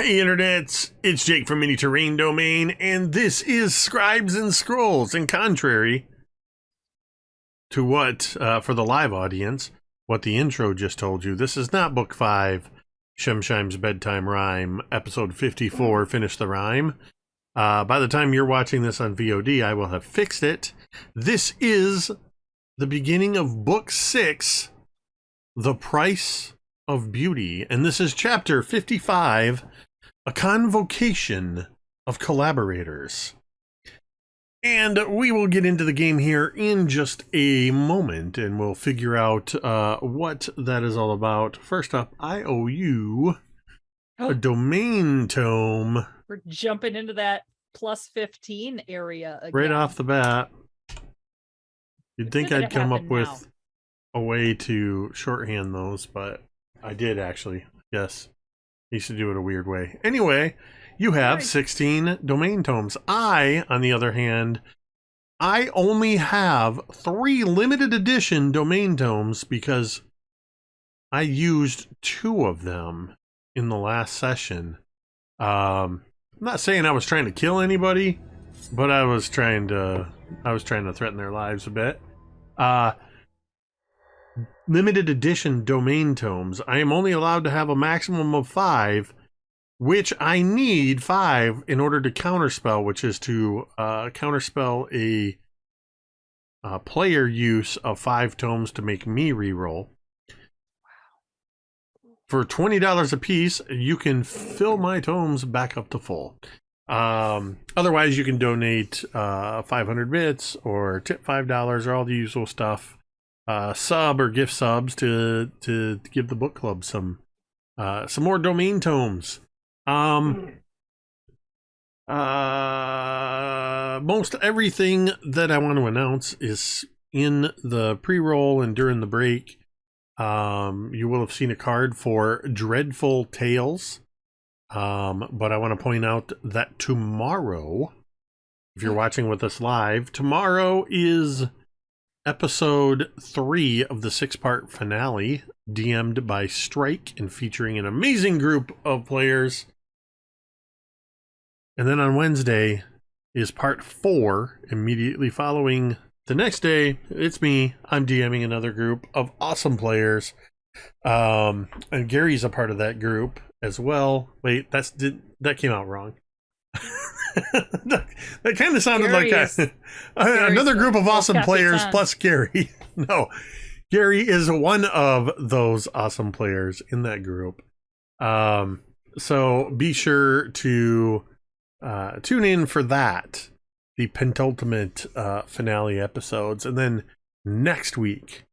Hey internets, it's Jake from Mini Terrain Domain, and this is Scribes and Scrolls. And contrary to what, for the live audience, what the intro just told you, this is not Book 5, Shemshime's Bedtime Rhyme, Episode 54, Finish the Rhyme. By the time you're watching this on VOD, I will have fixed it. This is the beginning of Book 6, The Price of Beauty, and this is Chapter 55, A Convocation of Collaborators. And we will get into the game here in just a moment, and we'll figure out what that is all about. First up, I owe you a domain tome. We're jumping into that plus 15 area again. Right off the bat. You'd think I'd come up with a way to shorthand those, but I did actually. Yes. I used to do it a weird way. Anyway, you have 16 domain tomes. I, on the other hand, I only have 3 limited edition domain tomes because I used 2 of them in the last session. I'm not saying I was trying to kill anybody, but I was trying to threaten their lives a bit. Limited edition domain tomes. I am only allowed to have a maximum of 5, which I need 5 in order to counterspell, which is to counterspell a player use of 5 tomes to make me reroll. For $20 a piece, you can fill my tomes back up to full. Otherwise, you can donate 500 bits or tip $5 or all the usual stuff. Sub or gift subs to give the book club some more domain tomes. Most everything that I want to announce is in the pre-roll and during the break. You will have seen a card for Dreadful Tales, but I want to point out that tomorrow, if you're watching with us live, tomorrow is Episode 3 of the 6-part finale, DM'd by Strike and featuring an amazing group of players. And then on Wednesday is Part 4, immediately following. The next day, it's me. I'm DMing another group of awesome players. And Gary's a part of that group as well. Wait, that came out wrong. that kind of sounded Gary's, like another group of awesome players plus Cari. No, Cari is one of those awesome players in that group. So be sure to tune in for that, the penultimate finale episodes, and then next week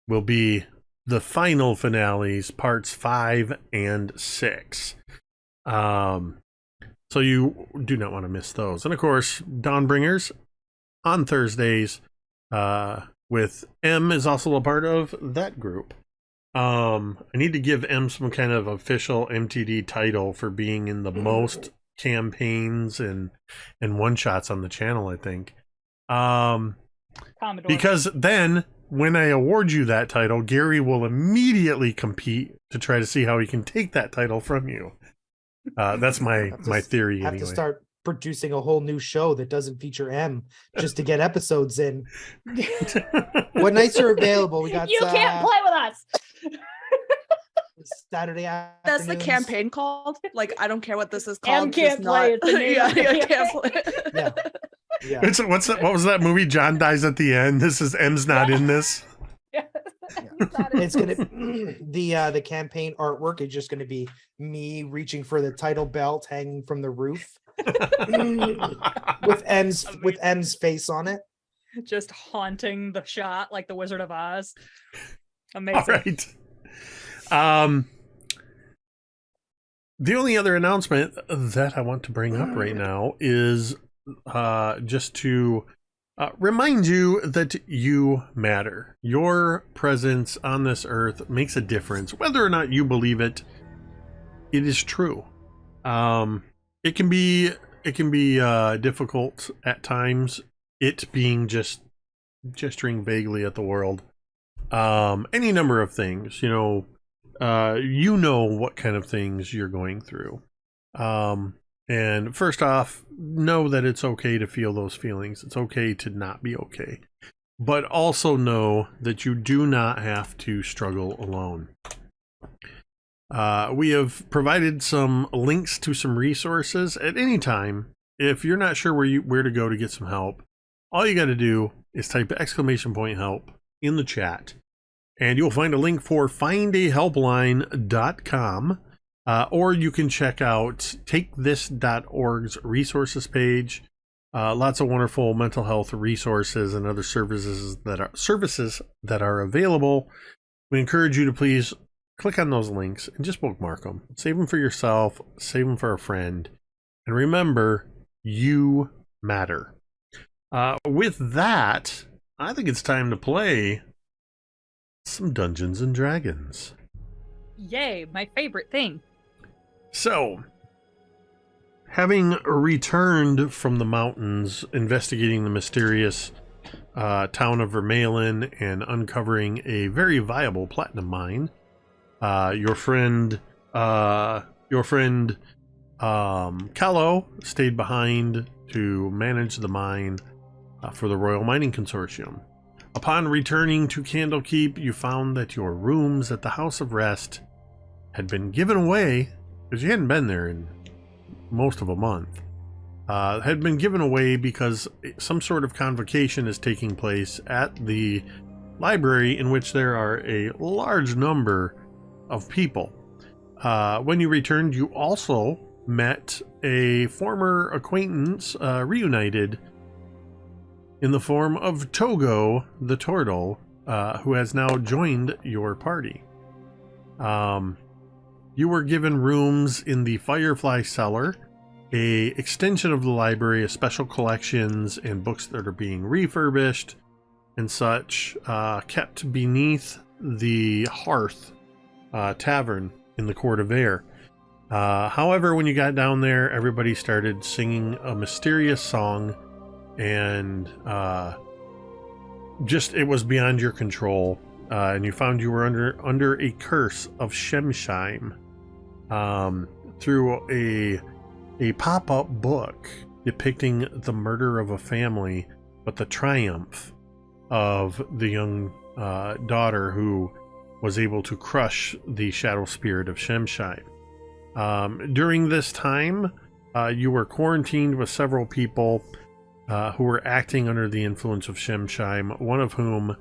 will be the final finales, parts 5 and 6. So you do not want to miss those. And of course, Dawnbringers on Thursdays, with M is also a part of that group. I need to give M some kind of official MTD title for being in the most campaigns and one-shots on the channel, I think. Because then, when I award you that title, Gary will immediately compete to try to see how he can take that title from you. That's my theory. Have to start producing a whole new show that doesn't feature M just to get episodes in. What nights are available? We got. You can't play with us. Saturday afternoons. That's the campaign called. Like, I don't care what this is called. M can't play. Yeah, can't play. Yeah. What was that movie? John dies at the end. This is M's not in this. It's gonna the campaign artwork is just gonna be me reaching for the title belt hanging from the roof with M's face on it, just haunting the shot like the Wizard of Oz. Amazing. All right. The only other announcement that I want to bring up right now is just to remind you that you matter. Your presence on this earth makes a difference. Whether or not you believe it, it is true. It can be difficult at times, it being just gesturing vaguely at the world. Any number of things, you know what kind of things you're going through. And first off, know that it's okay to feel those feelings. It's okay to not be okay. But also know that you do not have to struggle alone. We have provided some links to some resources at any time. If you're not sure where to go to get some help, all you got to do is type !help in the chat, and you'll find a link for findahelpline.com, or you can check out takethis.org's resources page. Lots of wonderful mental health resources and other services that are available. We encourage you to please click on those links and just bookmark them. Save them for yourself, save them for a friend, and remember, you matter. With that, I think it's time to play some Dungeons and Dragons. Yay, my favorite thing. So, having returned from the mountains, investigating the mysterious town of Vermalen and uncovering a very viable platinum mine, your friend Callow stayed behind to manage the mine for the Royal Mining Consortium. Upon returning to Candlekeep, you found that your rooms at the House of Rest had been given away, because you hadn't been there in most of a month. Had been given away because some sort of convocation is taking place at the library, in which there are a large number of people. When you returned, you also met a former acquaintance, reunited in the form of Togo the turtle, who has now joined your party. You were given rooms in the Firefly Cellar, a extension of the library of special collections and books that are being refurbished and such, kept beneath the Hearth Tavern in the Court of Air. However, when you got down there, everybody started singing a mysterious song, and it was beyond your control, and you found you were under a curse of Shemsheim, through a pop-up book depicting the murder of a family, but the triumph of the young daughter who was able to crush the shadow spirit of Shemsheim. During this time, you were quarantined with several people who were acting under the influence of Shemsheim, one of whom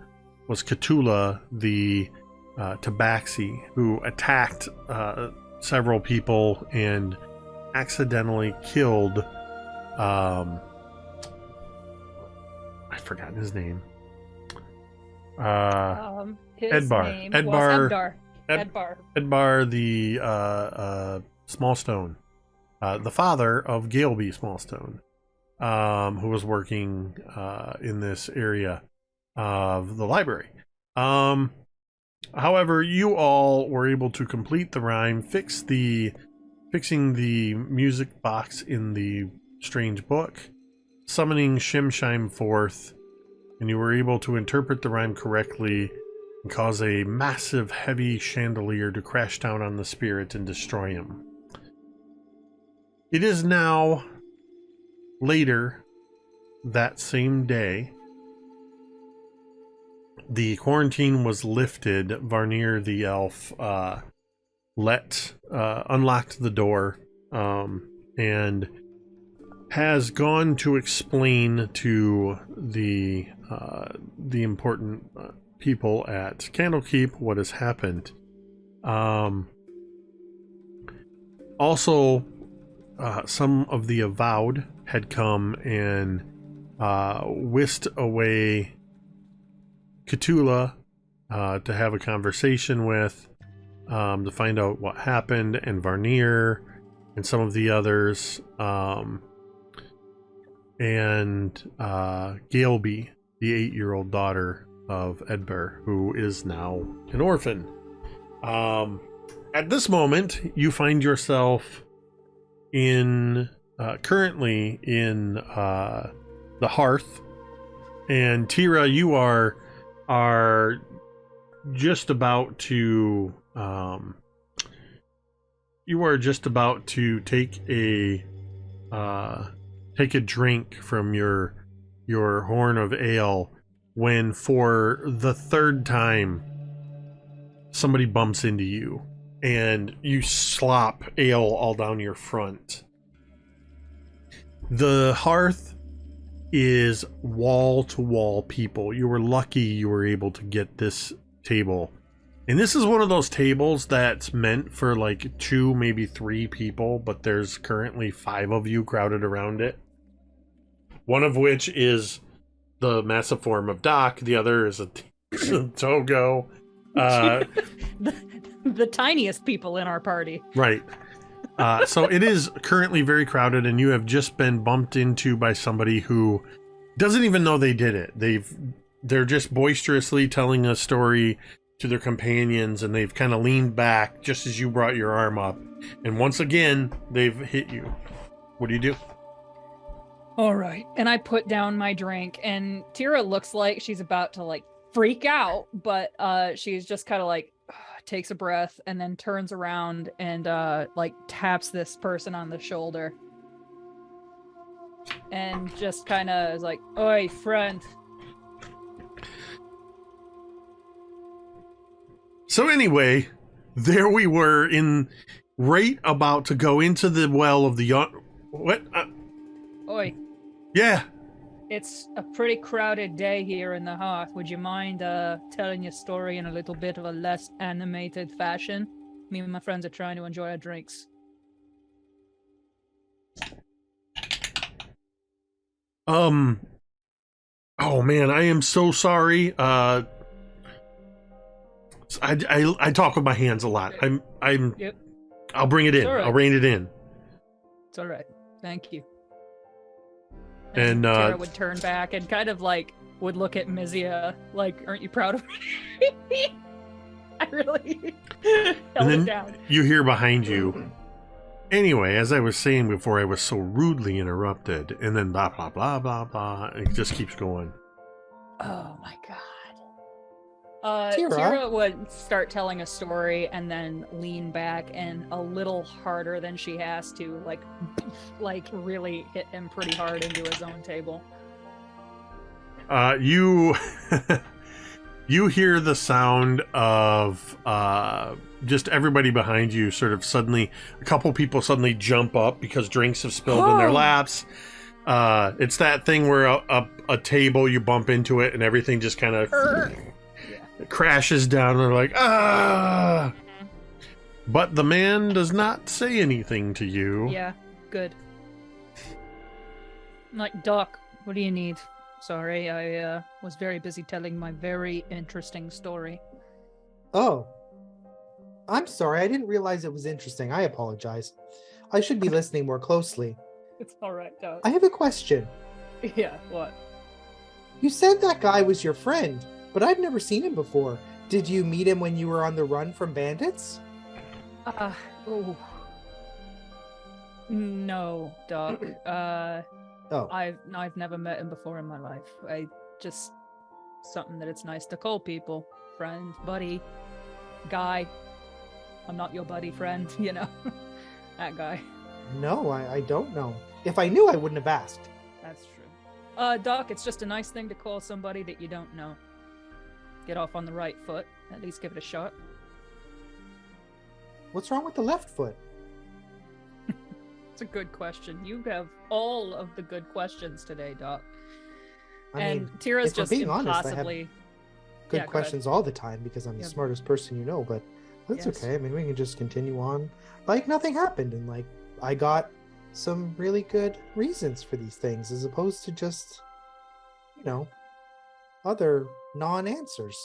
was Cthulhu the Tabaxi, who attacked several people and accidentally killed I've forgotten his name. His Edbar. name Edbar. was Edbar. Edbar the Smallstone, the father of Galeby Smallstone, who was working in this area of the library. However, you all were able to complete the rhyme, fixing the music box in the strange book, summoning Shemsheim forth, and you were able to interpret the rhyme correctly and cause a massive, heavy chandelier to crash down on the spirit and destroy him. It is now later that same day. The quarantine was lifted. Varnir the elf unlocked the door and has gone to explain to the important people at Candlekeep what has happened. Also, some of the Avowed had come and whisked away Cthulhu to have a conversation with, to find out what happened, and Varnir and some of the others, and Galeby, the 8-year-old daughter of Edbar, who is now an orphan. At this moment, you find yourself currently in the Hearth, and Teera, you are just about to You are just about to take a drink from your horn of ale when, for the third time, somebody bumps into you and you slop ale all down your front. The hearth is wall-to-wall people. You were lucky you were able to get this table. And this is one of those tables that's meant for like 2, maybe 3 people, but there's currently 5 of you crowded around it. One of which is the massive form of Doc, the other is a Togo. The tiniest people in our party. Right. So it is currently very crowded, and you have just been bumped into by somebody who doesn't even know they did it. They're just boisterously telling a story to their companions, and they've kind of leaned back just as you brought your arm up, and once again they've hit you. What do you do? All right. And I put down my drink, and Teera looks like she's about to like freak out, but she's just kind of like takes a breath and then turns around and like taps this person on the shoulder and just kind of is like, "Oi, friend." So anyway, there we were right about to go into the well of the what? Oi. Yeah. It's a pretty crowded day here in the hearth. Would you mind telling your story in a little bit of a less animated fashion? Me and my friends are trying to enjoy our drinks. Oh man, I am so sorry. I talk with my hands a lot. Yep. I'll bring it in. All right. I'll rein it in. It's all right. Thank you. And Teera would turn back and kind of like would look at Mizya like, "Aren't you proud of me?" I really held and then it down. you hear behind you. Anyway, as I was saying before, I was so rudely interrupted, and then blah blah blah blah blah. It just keeps going. Oh my god. Teera? Teera would start telling a story and then lean back and a little harder than she has to, like really hit him pretty hard into his own table. You you hear the sound of just everybody behind you sort of suddenly, a couple people suddenly jump up because drinks have spilled in their laps. It's that thing where a table, you bump into it and everything just kind of crashes down and they're like, ah! But the man does not say anything to you. Yeah, good. I'm like, "Doc, what do you need?" "Sorry, I was very busy telling my very interesting story." Oh. I'm sorry. I didn't realize it was interesting. I apologize. I should be listening more closely. It's all right, Doc. I have a question. Yeah, what? You said that guy was your friend, but I've never seen him before. Did you meet him when you were on the run from bandits? Oh. No, Doc. Oh. I've never met him before in my life. I just something that it's nice to call people. Friend, buddy, guy. I'm not your buddy friend, you know. That guy. No, I don't know. If I knew, I wouldn't have asked. That's true. Doc, it's just a nice thing to call somebody that you don't know. Get off on the right foot. At least give it a shot. What's wrong with the left foot? It's a good question. You have all of the good questions today, Doc. I mean, Teera's if we're just being honest, I have impossibly good Yeah, go ahead. questions all the time because I'm the Yeah. smartest person you know, but that's Yes. okay. I mean, we can just continue on like nothing happened, and like I got some really good reasons for these things as opposed to just, you know, other non-answers.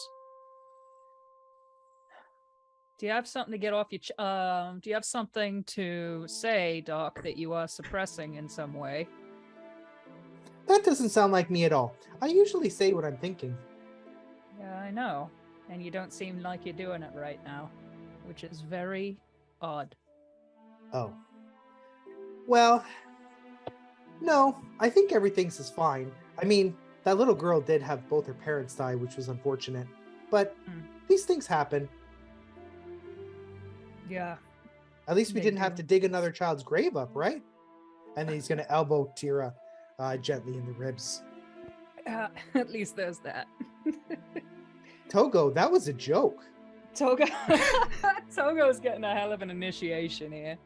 Do you have something to get off your do you have something to say, Doc, that you are suppressing in some way? That doesn't sound like me at all. I usually say what I'm thinking. Yeah, I know. And you don't seem like you're doing it right now, which is very odd. Oh. Well, no, I think everything's is fine. I mean, that little girl did have both her parents die, which was unfortunate. But these things happen. Yeah. At least we They didn't have do. to dig another child's grave up, right? And then he's gonna elbow Teera gently in the ribs. At least there's that. Togo, that was a joke. Togo. Togo's getting a hell of an initiation here.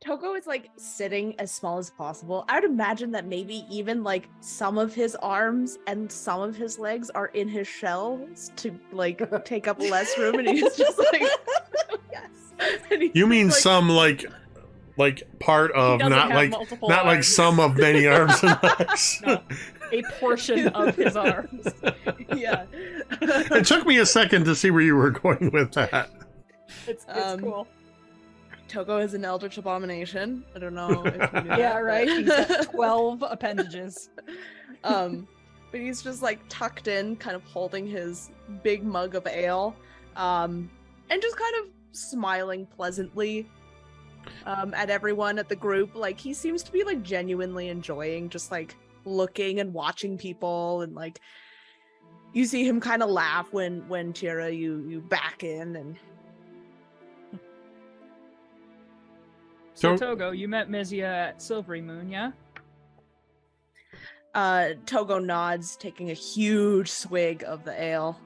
Togo is like sitting as small as possible. I would imagine that maybe even like some of his arms and some of his legs are in his shells to like take up less room, and he's just like, yes. And he's You mean just, like, some like part of, doesn't not have like multiple not like arms. some of many arms and legs. No. A portion of his arms. yeah. It took me a second to see where you were going with that. It's cool. Togo is an eldritch abomination. I don't know if you knew Yeah, that, right. but- He's got 12 appendages. But he's just like tucked in, kind of holding his big mug of ale, and just kind of smiling pleasantly at everyone at the group. Like he seems to be like genuinely enjoying just like looking and watching people, and like you see him kind of laugh when Teera you back in. And So So- Togo, you met Mizya at Silvery Moon, yeah? Togo nods, taking a huge swig of the ale.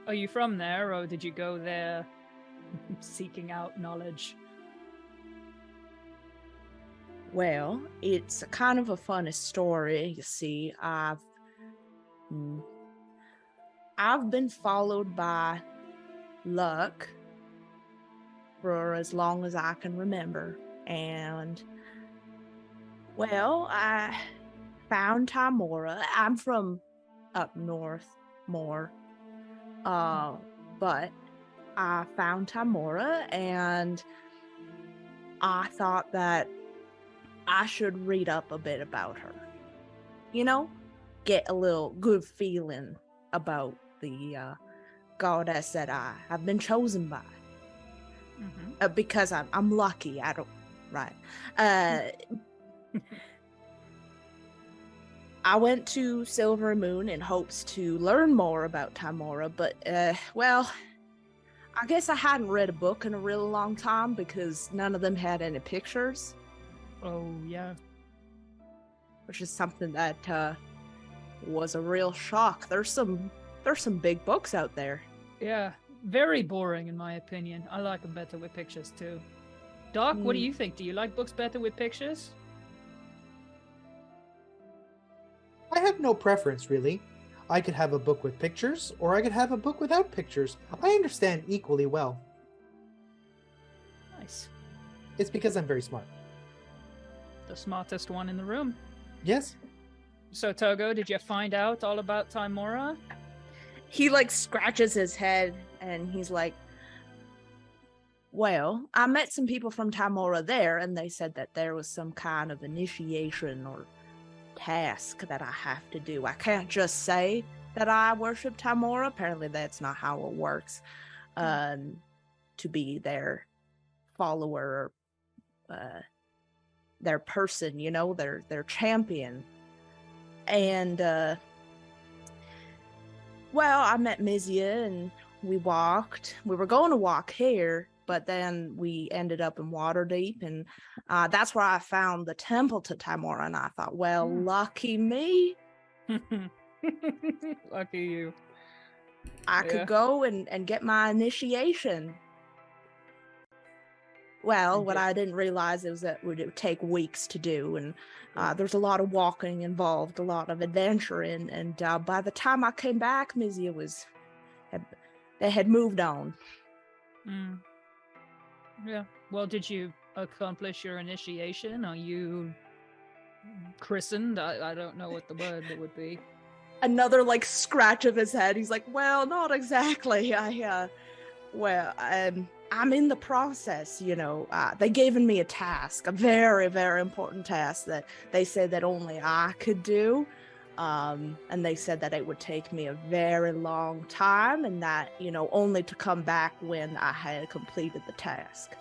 Are you from there, or did you go there seeking out knowledge? Well, it's kind of a funny story. You see, I've been followed by luck for as long as I can remember, and well, I found Tymora. I'm from up north more, but I found Tymora, and I thought that I should read up a bit about her. You know, get a little good feeling about the goddess that I have been chosen by. Mm-hmm. Because I'm lucky. I don't, right. I went to Silver Moon in hopes to learn more about Tymora, but well, I guess I hadn't read a book in a really long time because none of them had any pictures. Oh, yeah. Which is something that was a real shock. There's some big books out there. Yeah. Very boring, in my opinion. I like them better with pictures, too. Doc, what do you think? Do you like books better with pictures? I have no preference, really. I could have a book with pictures, or I could have a book without pictures. I understand equally well. Nice. It's because I'm very smart. The smartest one in the room. Yes? So, Togo, did you find out all about Tymora? He like scratches his head and he's like, well, I met some people from Tymora there, and they said that there was some kind of initiation or task that I have to do. I can't just say that I worship Tymora. Apparently that's not how it works. To be their follower, their person, you know, their champion. And well, I met Mizya and we walked. We were going to walk here, but then we ended up in Waterdeep, and that's where I found the temple to Tymora, and I thought, well, lucky me. Lucky you. I could go and get my initiation. Well, what I didn't realize is that it would take weeks to do, and there's a lot of walking involved, a lot of adventuring, and by the time I came back, Mizya they had moved on. Mm. Yeah. Well, did you accomplish your initiation? Are you christened? I don't know what the word that would be. Another like scratch of his head. He's like, well, not exactly. I'm in the process, you know. They given me a task, a very, very important task that they said that only I could do. And they said that it would take me a very long time, and that, you know, only to come back when I had completed the task.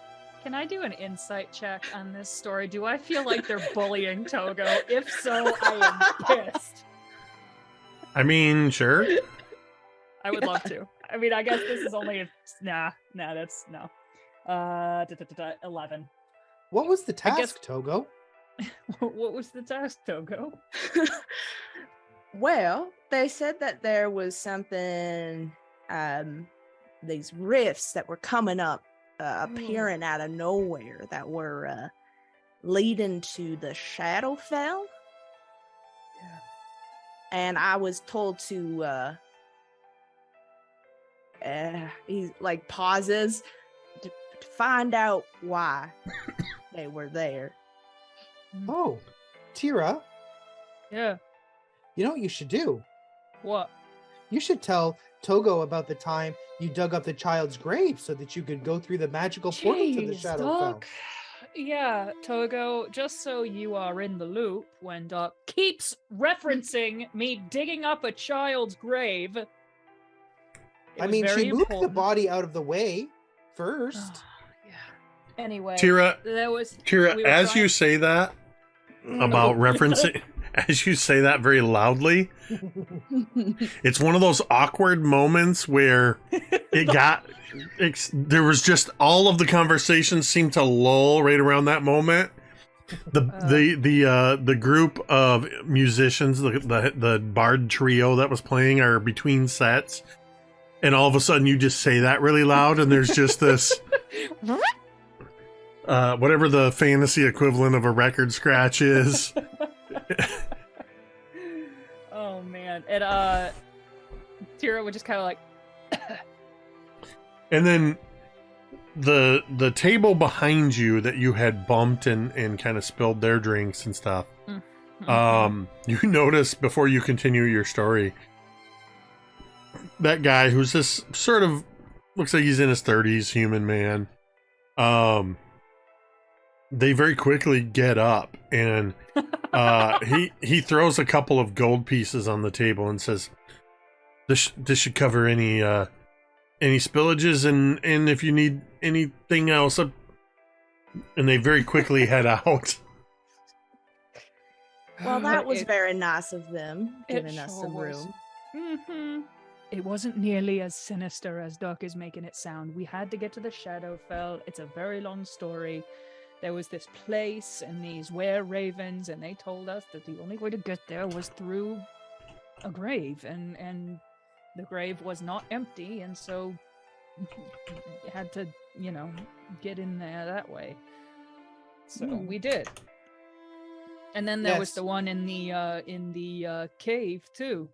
Can I do an insight check on this story? Do I feel like they're bullying Togo? If so, I am pissed. I mean, sure. I would love to. I mean, I guess this is only that's no. 11. What was the I guess- task, Togo? What was the task, Togo? Well, they said that there was something, these rifts that were coming up, appearing out of nowhere that were leading to the Shadowfell. Yeah. And I was told to, he like pauses to find out why they were there. Oh, Teera, Yeah. you know what you should do? What? You should tell Togo about the time you dug up the child's grave so that you could go through the magical portal to the Jeez, Shadowfell. Doc. Yeah, Togo, just so you are in the loop, when Doc keeps referencing me digging up a child's grave. I mean, she moved the body out of the way first. Yeah. Anyway, Teera, there was Teera, we were as trying- you say that about referencing, as you say that very loudly, it's one of those awkward moments where there was just all of the conversations seemed to lull right around that moment. The group of musicians, the bard trio that was playing are between sets, and all of a sudden you just say that really loud, and there's just this whatever the fantasy equivalent of a record scratch is. Oh man, and Teera would just kind of like. And then the table behind you that you had bumped and kind of spilled their drinks and stuff. You notice before you continue your story, that guy who's this sort of looks like he's in his 30s, human man. They very quickly get up and he throws a couple of gold pieces on the table and says, "This should cover any spillages and if you need anything else." And they very quickly head out. Well, that was very nice of them, giving us sure some was. room. It wasn't nearly as sinister as Doc is making it sound. We had to get to the Shadowfell. It's a very long story. There was this place and these were-ravens, and they told us that the only way to get there was through a grave, and the grave was not empty, and so you had to, get in there that way. So we did. And then there was Yes. the one in the cave too.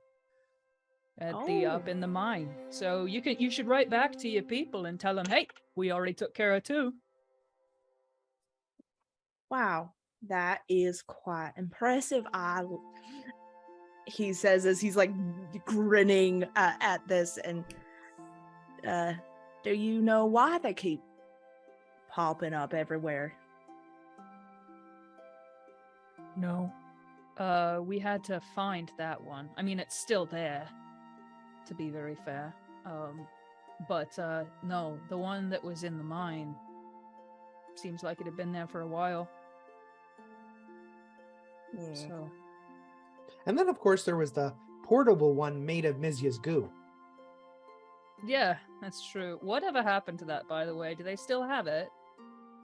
Up in the mine. So you should write back to your people and tell them, hey, we already took care of two. Wow, that is quite impressive. He says as he's like grinning at this, and do you know why they keep popping up everywhere? No. We had to find that one. I mean, it's still there, to be very fair. But no, the one that was in the mine seems like it had been there for a while. So. And then, of course, there was the portable one made of Mizya's goo. Yeah, that's true. Whatever happened to that, by the way? Do they still have it?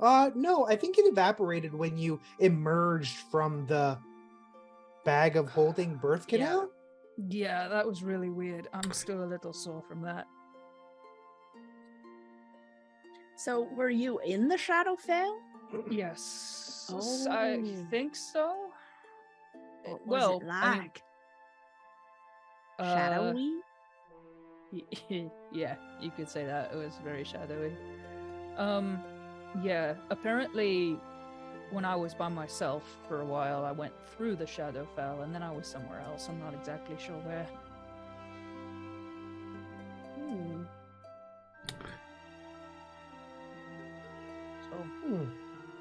No, I think it evaporated when you emerged from the bag of holding birth canal. Yeah, that was really weird. I'm still a little sore from that. So, were you in the Shadowfell? Yes, Oh. I think so. What was Well, it I mean, like? Shadowy? Yeah, you could say that. It was very shadowy. Yeah, apparently when I was by myself for a while, I went through the Shadowfell, and then I was somewhere else. I'm not exactly sure where. So,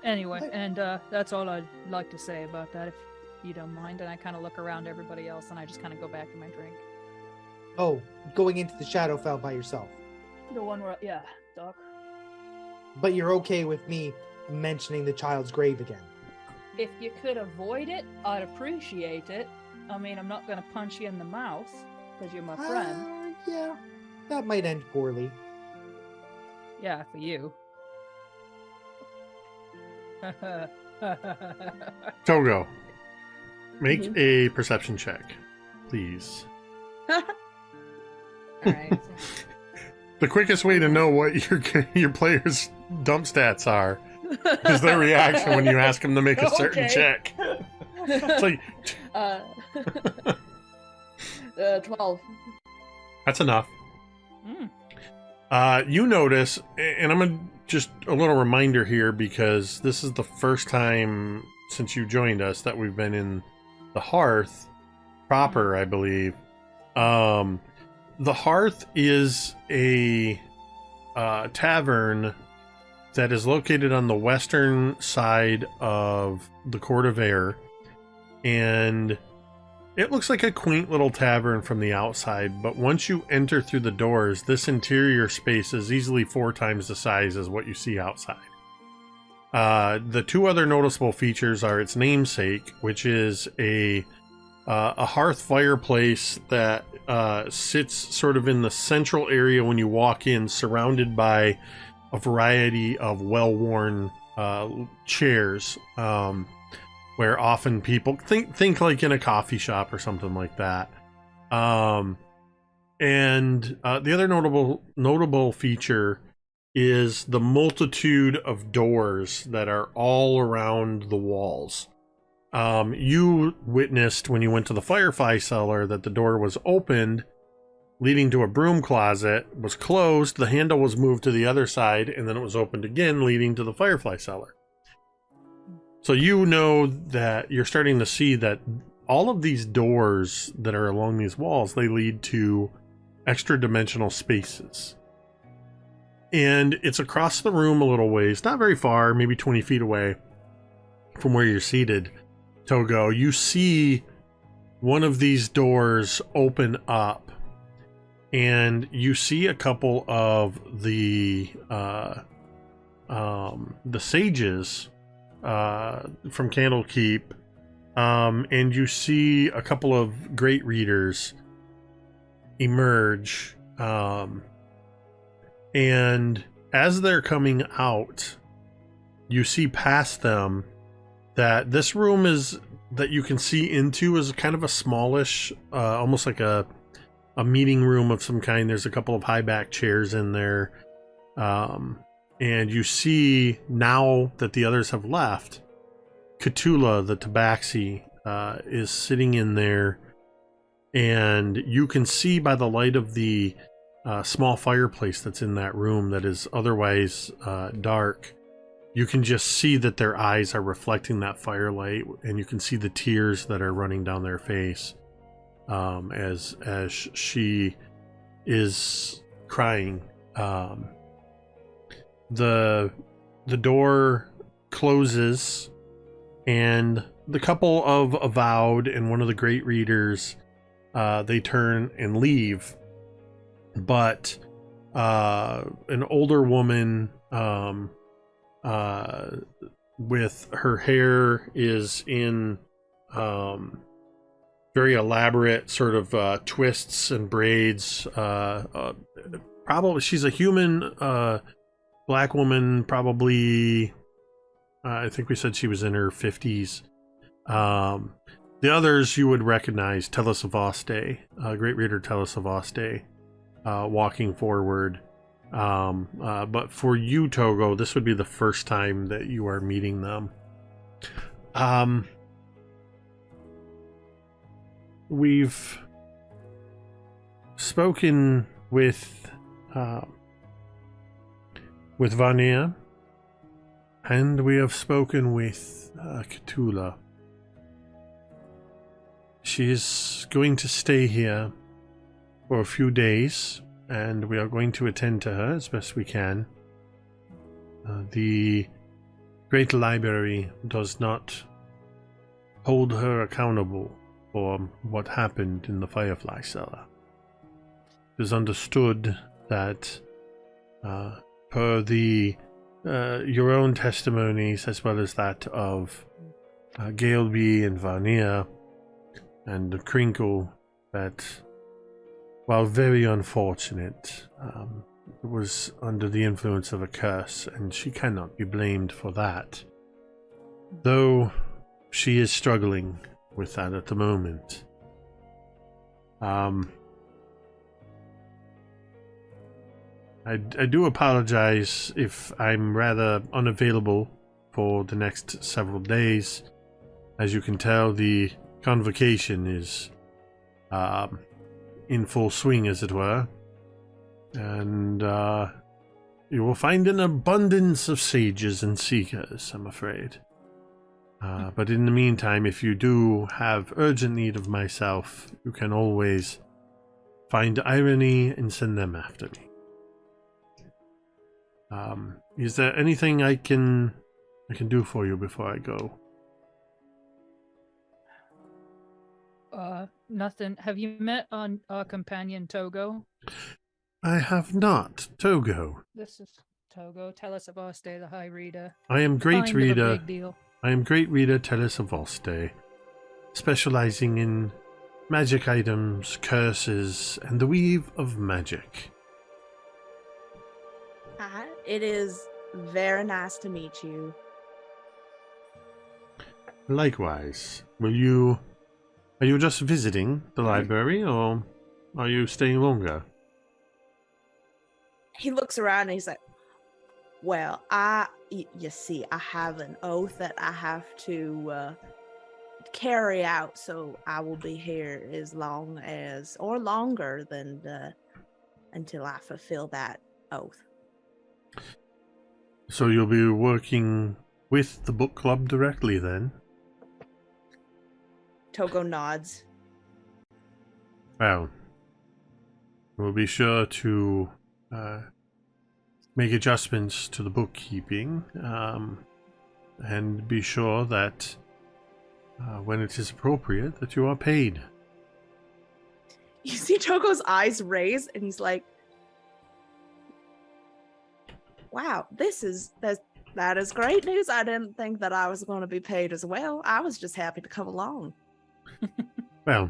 anyway, and that's all I'd like to say about that, if you don't mind. And I kind of look around everybody else, and I just kind of go back to my drink. Oh, going into the Shadowfell by yourself. The one where, yeah, Doc. But you're okay with me mentioning the child's grave again? If you could avoid it, I'd appreciate it. I mean, I'm not going to punch you in the mouth because you're my friend. Yeah. That might end poorly. Yeah, for you. Togo, make Mhm. a perception check, please. All right. The quickest way to know what your player's dump stats are is their reaction when you ask them to make a certain Okay. check. It's like, 12. that's enough. Mm. You notice, and I'm gonna just a little reminder here because this is the first time since you joined us that we've been in the Hearth proper, I believe. The Hearth is a tavern that is located on the western side of the Court of Air, and it looks like a quaint little tavern from the outside, but once you enter through the doors, this interior space is easily 4 times the size as what you see outside. The 2 other noticeable features are its namesake, which is a hearth fireplace that sits sort of in the central area when you walk in, surrounded by a variety of well-worn chairs, where often people think like in a coffee shop or something like that. And the other notable feature is the multitude of doors that are all around the walls. You witnessed when you went to the Firefly cellar that the door was opened, leading to a broom closet, was closed, the handle was moved to the other side, and then it was opened again, leading to the Firefly cellar. So you know that you're starting to see that all of these doors that are along these walls, they lead to extra dimensional spaces. And it's across the room a little ways, not very far, maybe 20 feet away from where you're seated, Togo. You see one of these doors open up, and you see a couple of the sages from Candlekeep, and you see a couple of great readers emerge, and as they're coming out, you see past them that this room that you can see into is kind of a smallish, almost like a meeting room of some kind. There's a couple of high back chairs in there, and you see now that the others have left, Cthulhu the Tabaxi is sitting in there, and you can see by the light of the small fireplace that's in that room that is otherwise dark, you can just see that their eyes are reflecting that firelight, and you can see the tears that are running down their face as she is crying. The door closes, and the couple of Avowed and one of the great readers, they turn and leave, but an older woman with her hair is in very elaborate sort of twists and braids. Probably she's a human black woman, probably I think we said she was in her 50s. The others you would recognize: Telesavaste, great reader Telesavaste, walking forward. But for you, Togo, this would be the first time that you are meeting them. We've spoken with Vania, and we have spoken with Cthulhu. She is going to stay here for a few days, and we are going to attend to her as best we can. The Great Library does not hold her accountable for what happened in the Firefly cellar. It is understood that, per your own testimonies, as well as that of Galeby and Varnier and Crinkle, that while very unfortunate, was under the influence of a curse, and she cannot be blamed for that. Though she is struggling with that at the moment. I do apologize if I'm rather unavailable for the next several days. As you can tell, the convocation is in full swing, as it were. And you will find an abundance of sages and seekers, I'm afraid. But in the meantime, if you do have urgent need of myself, you can always find irony and send them after me. Is there anything I can do for you before I go? Nothing. Have you met on companion Togo? I have not. Togo. This is Togo. Tellus of Oste, the High Reader. I am Great Kind of a Reader. big deal. I am Great Reader Tellus of Oste, specializing in magic items, curses, and the weave of magic. Hi, it is very nice to meet you. Likewise. Are you just visiting the library, or are you staying longer? He looks around and he's like, well, you see, I have an oath that I have to carry out, so I will be here as long as, or longer than, until I fulfill that oath. So you'll be working with the book club directly then? Togo nods. Well, we'll be sure to make adjustments to the bookkeeping, and be sure that when it is appropriate that you are paid. You see Togo's eyes raise and he's like, wow, that is great news. I didn't think that I was going to be paid as well. I was just happy to come along. Well,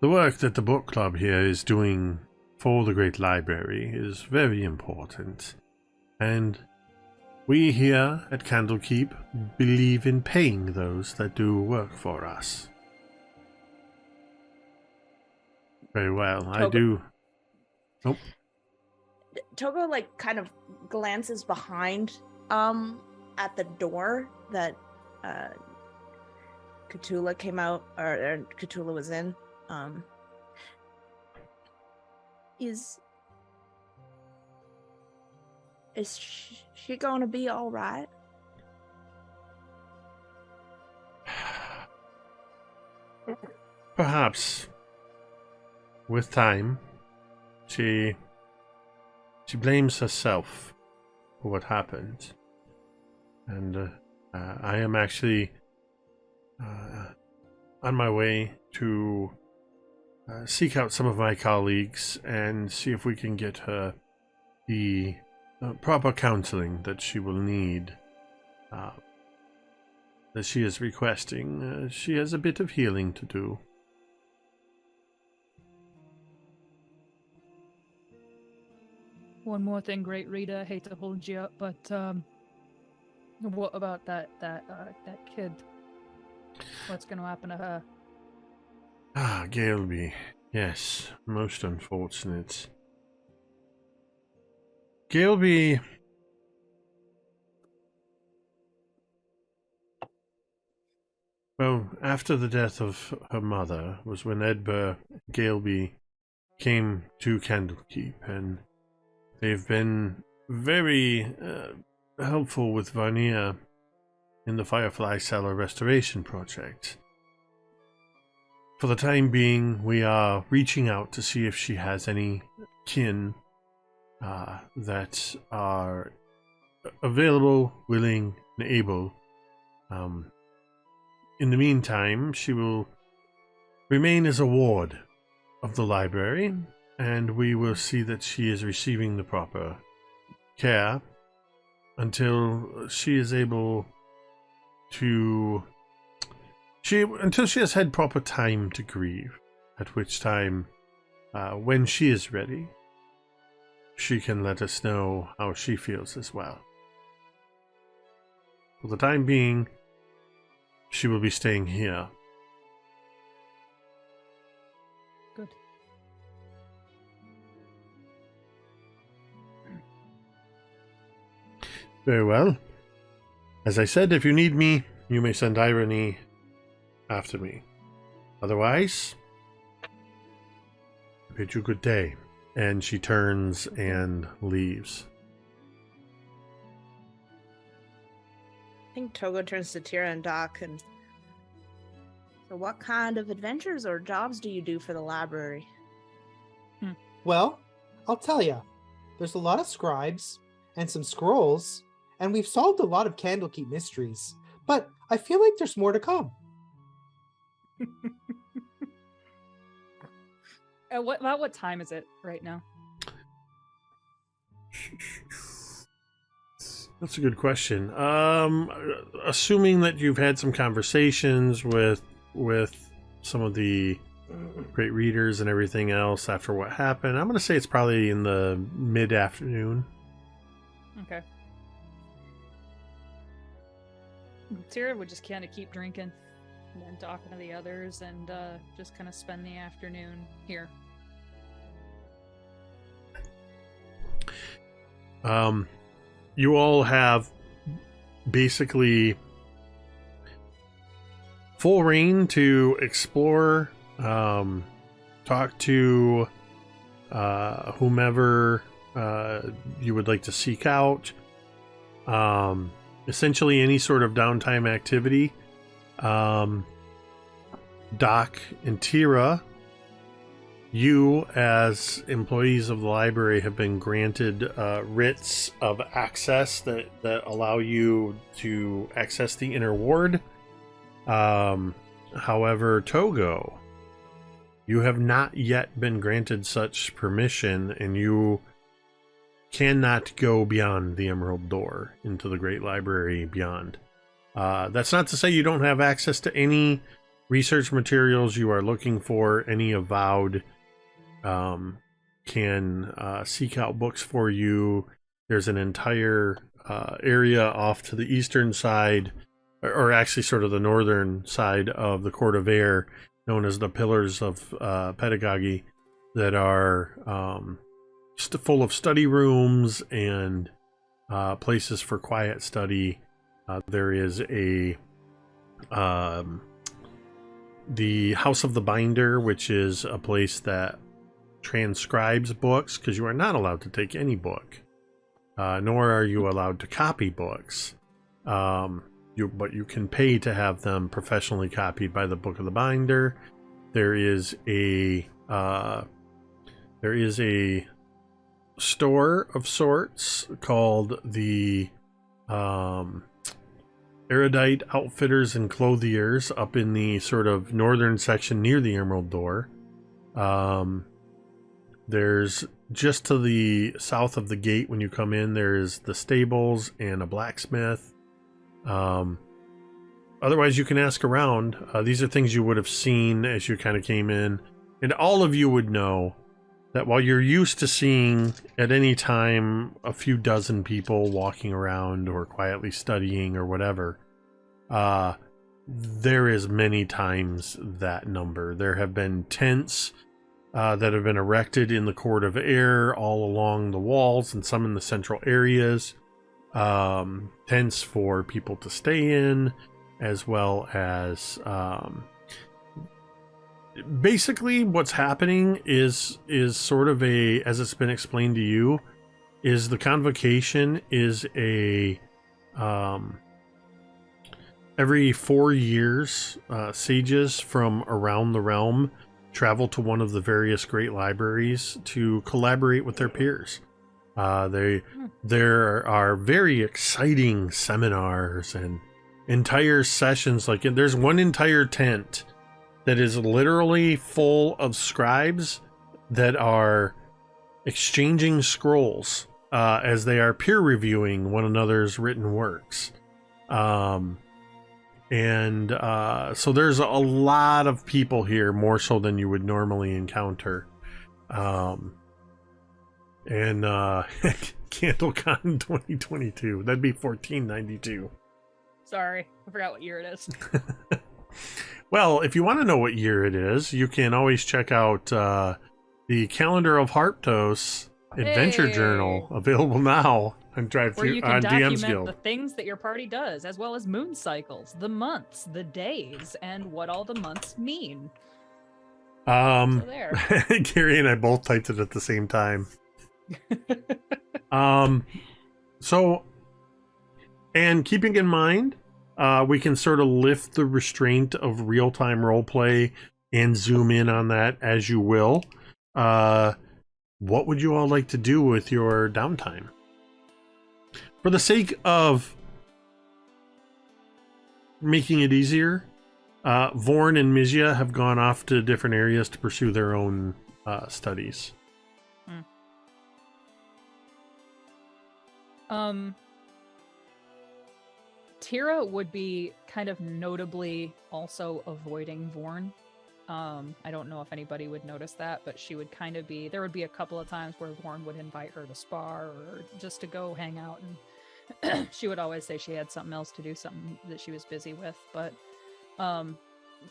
the work that the book club here is doing for the Great Library is very important, and we here at Candlekeep believe in paying those that do work for us. Very well, Togo. I do. Oh. Togo like kind of glances behind at the door that Cthulhu came out, or Cthulhu was in. Is she going to be all right? Perhaps with time. She blames herself for what happened, and I am actually on my way to seek out some of my colleagues and see if we can get her the proper counseling that she will need, that she is requesting. She has a bit of healing to do. One more thing, Great Reader. I hate to hold you up, but what about that kid? What's going to happen to her? Ah, Galeby. Yes, most unfortunate. Galeby... Well, after the death of her mother was when Edbur Galeby came to Candlekeep, and they've been very helpful with Varnier in the Firefly Cellar restoration project. For the time being, we are reaching out to see if she has any kin that are available, willing, and able. In the meantime, she will remain as a ward of the library, and we will see that she is receiving the proper care until she is able to... until she has had proper time to grieve, at which time when she is ready, she can let us know how she feels as well. For the time being, she will be staying here. Good. Very well. As I said, if you need me, you may send Irony after me. Otherwise, I bid you good day. And she turns and leaves. I think Togo turns to Teera and Doc and... So what kind of adventures or jobs do you do for the library? Well, I'll tell ya. There's a lot of scribes and some scrolls, and we've solved a lot of Candlekeep mysteries. But I feel like there's more to come. What time is it right now? That's a good question. Assuming that you've had some conversations with some of the great readers and everything else after what happened, I'm going to say it's probably in the mid-afternoon. Okay. Teera would just kind of keep drinking and then talking to the others and just kind of spend the afternoon here. You all have basically full reign to explore, talk to whomever you would like to seek out. Essentially any sort of downtime activity. Doc and Teera, you as employees of the library have been granted writs of access that allow you to access the inner ward. However, Togo, you have not yet been granted such permission, and you cannot go beyond the Emerald Door into the Great Library beyond. That's not to say you don't have access to any research materials you are looking for. Any avowed can seek out books for you. There's an entire area off to the eastern side, or actually sort of the northern side of the Court of Air, known as the Pillars of Pedagogy, that are full of study rooms and places for quiet study. There is the House of the Binder, which is a place that transcribes books, because you are not allowed to take any book, nor are you allowed to copy books. But you can pay to have them professionally copied by the Book of the Binder. There is a store of sorts called the Erudite Outfitters and Clothiers up in the sort of northern section near the Emerald Door. There's just to the south of the gate when you come in, there's the stables and a blacksmith. Otherwise, you can ask around. These are things you would have seen as you kind of came in. And all of you would know that while you're used to seeing at any time a few dozen people walking around or quietly studying or whatever, there is many times that number. There have been tents that have been erected in the Court of Air all along the walls and some in the central areas. Tents for people to stay in, as well as basically what's happening is sort of a, as it's been explained to you, is the Convocation is a every 4 years sages from around the realm travel to one of the various great libraries to collaborate with their peers. There are very exciting seminars and entire sessions. Like, there's one entire tent that is literally full of scribes that are exchanging scrolls as they are peer reviewing one another's written works. So there's a lot of people here, more so than you would normally encounter. And CandleCon 2022. That'd be 1492. Sorry, I forgot what year it is. Well, if you want to know what year it is, you can always check out the calendar of Harptos Adventure Journal, available now on Where you can on DM's document Guild. the things that your party does, as well as moon cycles, the months, the days, and what all the months mean. So there. Cari and I both typed it at the same time. So, and keeping in mind, we can sort of lift the restraint of real-time roleplay and zoom in on that as you will. What would you all like to do with your downtime? For the sake of making it easier, Vorn and Mizya have gone off to different areas to pursue their own studies. Teera would be kind of notably also avoiding Vorn. I don't know if anybody would notice that, but she would kind of be, there would be a couple of times where Vorn would invite her to spar or just to go hang out, and she would always say she had something else to do, something that she was busy with. But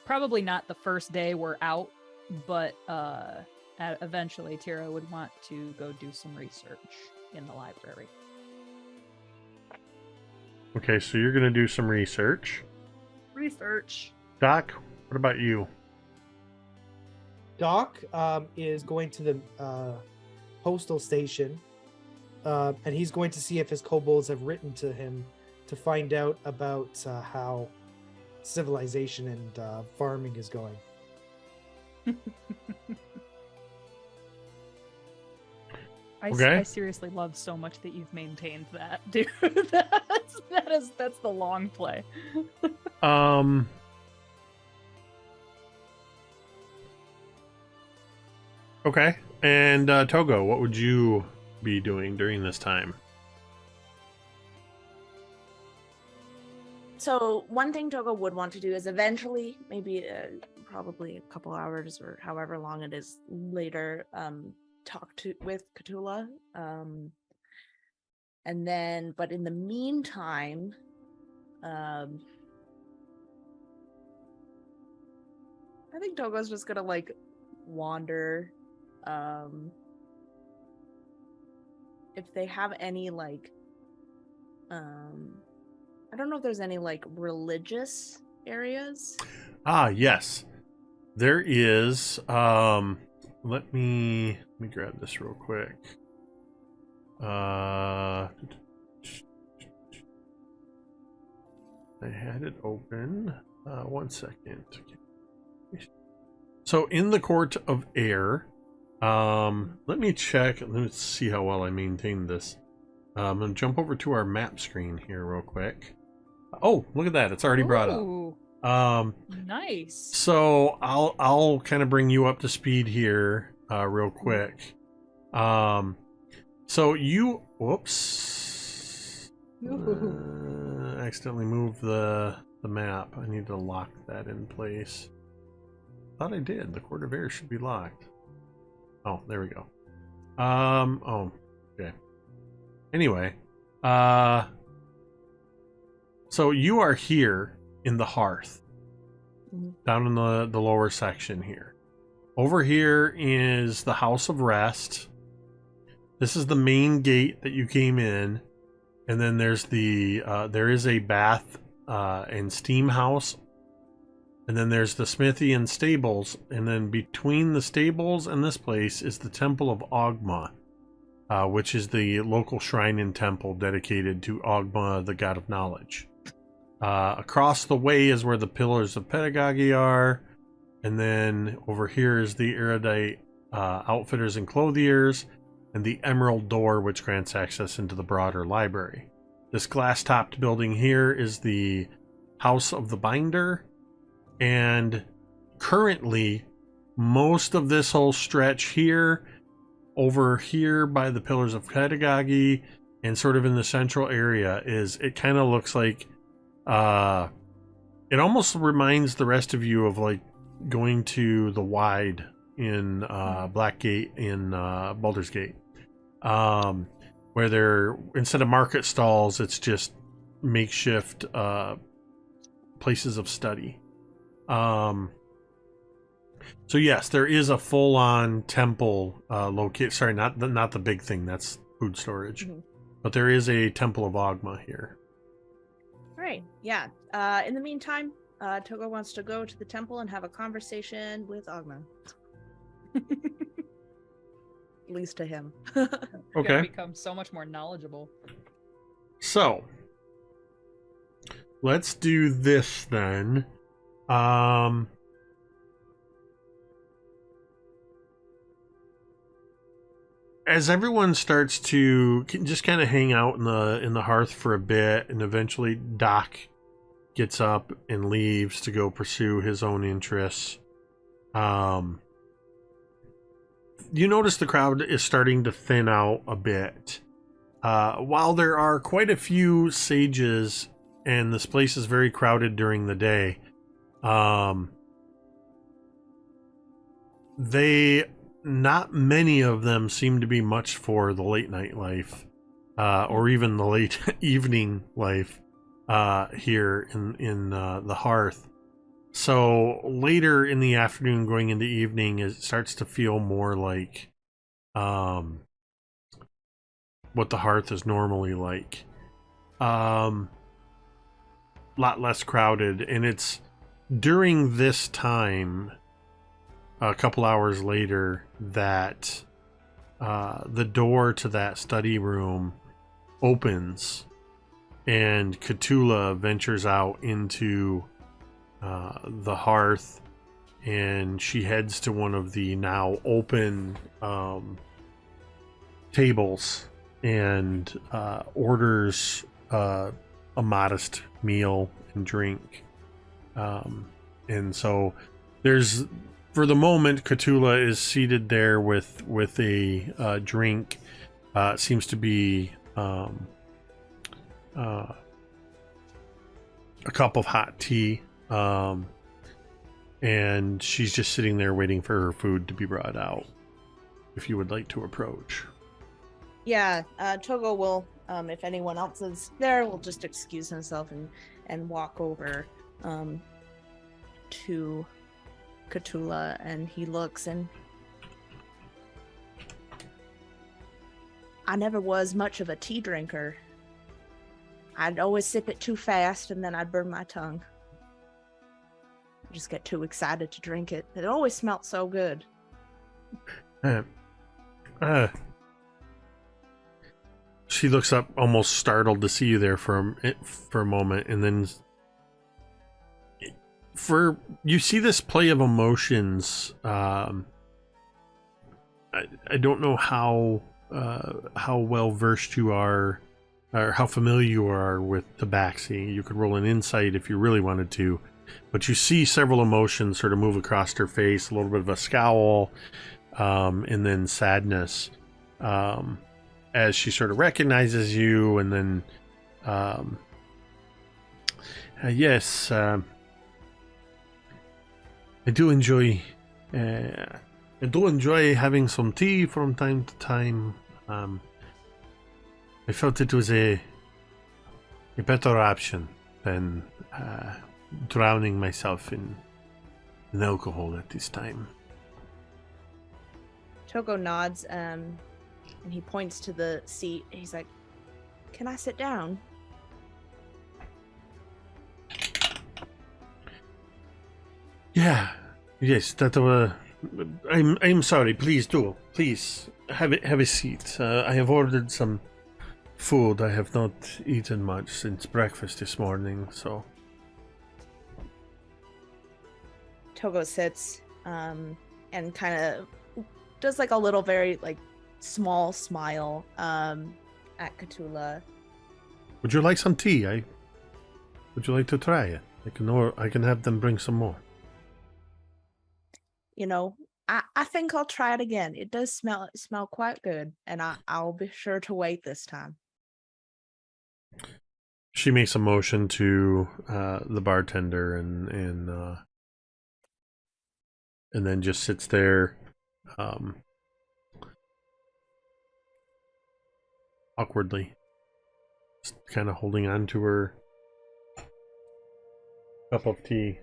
probably not the first day we're out, but eventually Teera would want to go do some research in the library. Okay, so you're going to do some research. Doc, what about you? Doc is going to the postal station, and he's going to see if his kobolds have written to him to find out about how civilization and farming is going. Okay. I seriously love so much that you've maintained that, dude. That's the long play. Okay. And Togo, what would you be doing during this time? So one thing Togo would want to do is eventually, maybe probably a couple hours or however long it is later, talk with Cthulhu. And then, but in the meantime, I think Togo's just gonna like wander. If they have any like, I don't know if there's any like religious areas. Ah, yes. There is. Let me grab this real quick. I had it open. 1 second. So in the Court of Air, let me check. Let's see how well I maintained this. I'm gonna jump over to our map screen here real quick. Oh, look at that! It's already brought up. Nice. So I'll kind of bring you up to speed here, real quick. So you, whoops, accidentally moved the map. I need to lock that in place. Thought I did. The Court of Air should be locked. Oh, there we go. Oh, okay. Anyway, so you are here in the hearth, down in the lower section here. Over here is the House of Rest. This is the main gate that you came in, and then there's the there is a bath and steam house, and then there's the smithy and stables, and then between the stables and this place is the Temple of Ogma, which is the local shrine and temple dedicated to Ogma, the god of knowledge. Across the way is where the Pillars of Pedagogy are, and then over here is the erudite outfitters and clothiers, and the Emerald Door, which grants access into the broader library. This glass-topped building here is the House of the Binder, and currently most of this whole stretch here, over here by the Pillars of Pedagogy, and sort of in the central area, is it kind of looks like it almost reminds the rest of you of like going to the Wide in Blackgate in Baldur's Gate, where they're, instead of market stalls, it's just makeshift places of study. So yes, there is a full-on temple located. Sorry, not the big thing. That's food storage, but there is a Temple of Ogma here. All right. Yeah. In the meantime, Togo wants to go to the temple and have a conversation with Ogma. At least to him. Okay. Become so much more knowledgeable. So let's do this then. As everyone starts to just kind of hang out in the hearth for a bit, and eventually Doc gets up and leaves to go pursue his own interests. You notice the crowd is starting to thin out a bit. While there are quite a few sages, and this place is very crowded during the day, not many of them seem to be much for the late night life, or even the late evening life here in the hearth. So later in the afternoon, going into evening, it starts to feel more like what the hearth is normally like. Lot less crowded, and it's during this time, a couple hours later, that the door to that study room opens, and Cthulhu ventures out into the hearth, and she heads to one of the now open tables and orders a modest meal and drink. And so there's, for the moment, Cthulhu is seated there with a drink. Seems to be a cup of hot tea. And she's just sitting there waiting for her food to be brought out. If you would like to approach. Yeah, Togo will, if anyone else is there, will just excuse himself and walk over to Cthulhu, and he looks, and I never was much of a tea drinker. I'd always sip it too fast, and then I'd burn my tongue. I just get too excited to drink it. It always smelled so good. She looks up, almost startled to see you there for a moment, and then you see this play of emotions. I don't know how well versed you are, or how familiar you are with Tabaxi. You could roll an insight if you really wanted to, but you see several emotions sort of move across her face, a little bit of a scowl, and then sadness, as she sort of recognizes you, and then yes, I do enjoy having some tea from time to time. I felt it was a better option than drowning myself in alcohol at this time. Togo nods, and he points to the seat. He's like, "Can I sit down?" Yeah, yes, that I'm sorry. Please do. Please have a seat. I have ordered some food. I have not eaten much since breakfast this morning, so. Togo sits, and kind of does like a little very like small smile at Cthulhu. Would you like some tea? Would you like to try it? I can have them bring some more. You know, I think I'll try it again. It does smell quite good, and I'll be sure to wait this time. She makes a motion to the bartender, and then just sits there awkwardly, just kind of holding on to her cup of tea.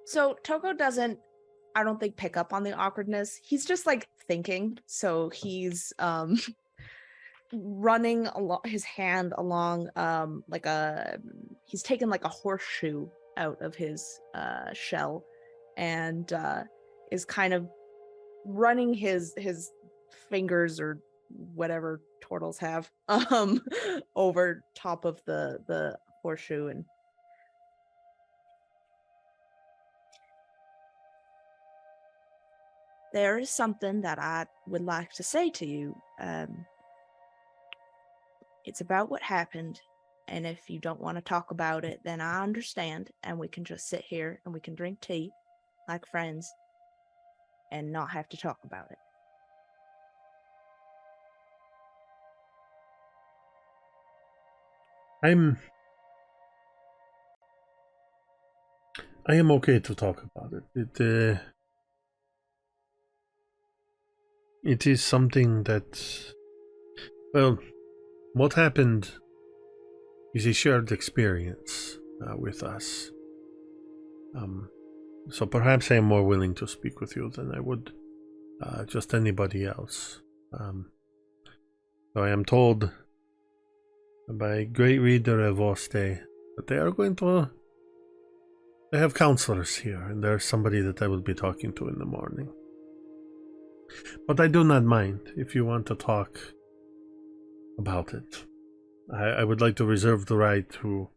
So Togo doesn't, I don't think, pick up on the awkwardness. He's just like thinking. So he's running his hand along he's taken like a horseshoe out of his shell, and is kind of running his fingers, or whatever turtles have, over top of the horseshoe. And there is something that I would like to say to you. It's about what happened, and if you don't want to talk about it, then I understand, and we can just sit here and we can drink tea like friends and not have to talk about it. I am okay to talk about it. It is something that, well, what happened is a shared experience with us. So perhaps I am more willing to speak with you than I would just anybody else. So I am told by a great reader of Oste that they are going to. They have counselors here, and there's somebody that I will be talking to in the morning. But I do not mind if you want to talk about it. I would like to reserve the right to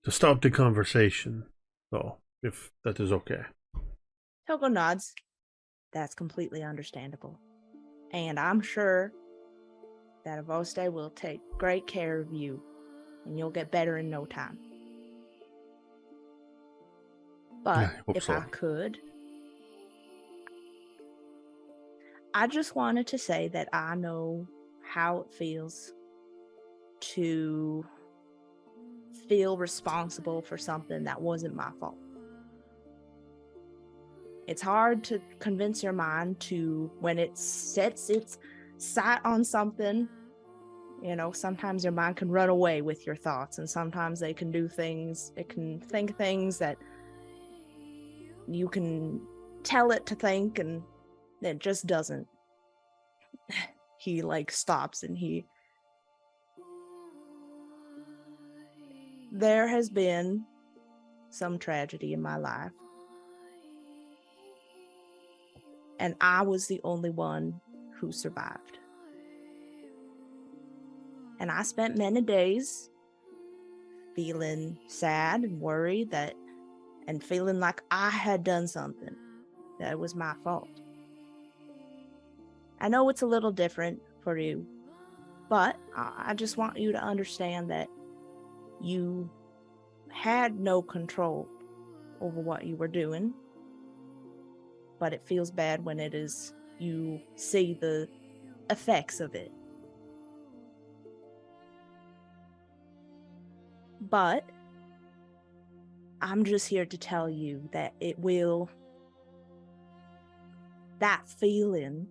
stop the conversation, though, if that is okay. Togo nods. That's completely understandable. And I'm sure that Avoste will take great care of you, and you'll get better in no time. But if so. I could, I just wanted to say that I know how it feels to feel responsible for something that wasn't my fault. It's hard to convince your mind to, when it sets its sight on something, you know, sometimes your mind can run away with your thoughts, and sometimes they can do things, it can think things that you can tell it to think, and it just doesn't. He stops, and there has been some tragedy in my life, and I was the only one who survived. And I spent many days feeling sad and worried and feeling like I had done something that was my fault. I know it's a little different for you, but I just want you to understand that you had no control over what you were doing, but it feels bad when it is you see the effects of it. But I'm just here to tell you that that feeling,